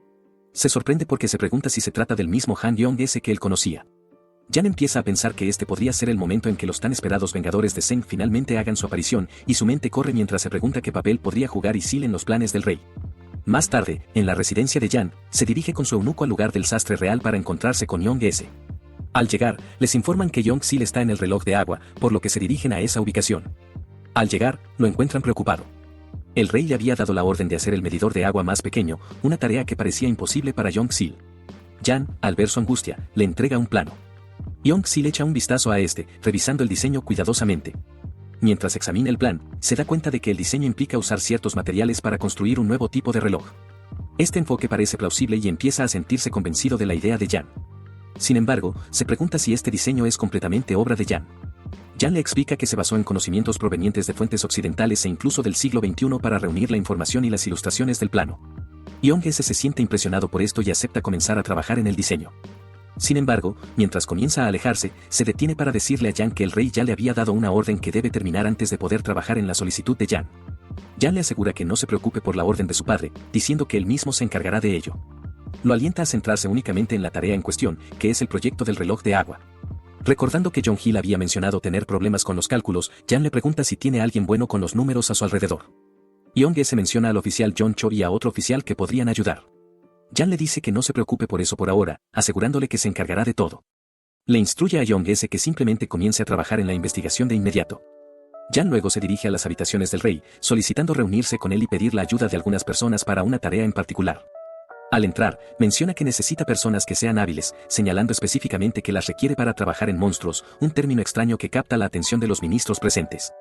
Se sorprende porque se pregunta si se trata del mismo Han Yong ese que él conocía. Jan empieza a pensar que este podría ser el momento en que los tan esperados Vengadores de Zeng finalmente hagan su aparición, y su mente corre mientras se pregunta qué papel podría jugar Isil en los planes del rey. Más tarde, en la residencia de Jan, se dirige con su eunuco al lugar del sastre real para encontrarse con Yong-se. Al llegar, les informan que Yong-sil está en el reloj de agua, por lo que se dirigen a esa ubicación. Al llegar, lo encuentran preocupado. El rey le había dado la orden de hacer el medidor de agua más pequeño, una tarea que parecía imposible para Yong-sil. Jan, al ver su angustia, le entrega un plano. Yong-sil echa un vistazo a este, revisando el diseño cuidadosamente. Mientras examina el plan, se da cuenta de que el diseño implica usar ciertos materiales para construir un nuevo tipo de reloj. Este enfoque parece plausible y empieza a sentirse convencido de la idea de Jan. Sin embargo, se pregunta si este diseño es completamente obra de Jan. Jan le explica que se basó en conocimientos provenientes de fuentes occidentales e incluso del siglo XXI para reunir la información y las ilustraciones del plano. Yong-se se siente impresionado por esto y acepta comenzar a trabajar en el diseño. Sin embargo, mientras comienza a alejarse, se detiene para decirle a Jan que el rey ya le había dado una orden que debe terminar antes de poder trabajar en la solicitud de Jan. Jan le asegura que no se preocupe por la orden de su padre, diciendo que él mismo se encargará de ello. Lo alienta a centrarse únicamente en la tarea en cuestión, que es el proyecto del reloj de agua. Recordando que Jong-il había mencionado tener problemas con los cálculos, Jan le pregunta si tiene alguien bueno con los números a su alrededor. Yong-se menciona al oficial John Cho y a otro oficial que podrían ayudar. Jan le dice que no se preocupe por eso por ahora, asegurándole que se encargará de todo. Le instruye a Yong-se que simplemente comience a trabajar en la investigación de inmediato. Jan luego se dirige a las habitaciones del rey, solicitando reunirse con él y pedir la ayuda de algunas personas para una tarea en particular. Al entrar, menciona que necesita personas que sean hábiles, señalando específicamente que las requiere para trabajar en monstruos, un término extraño que capta la atención de los ministros presentes.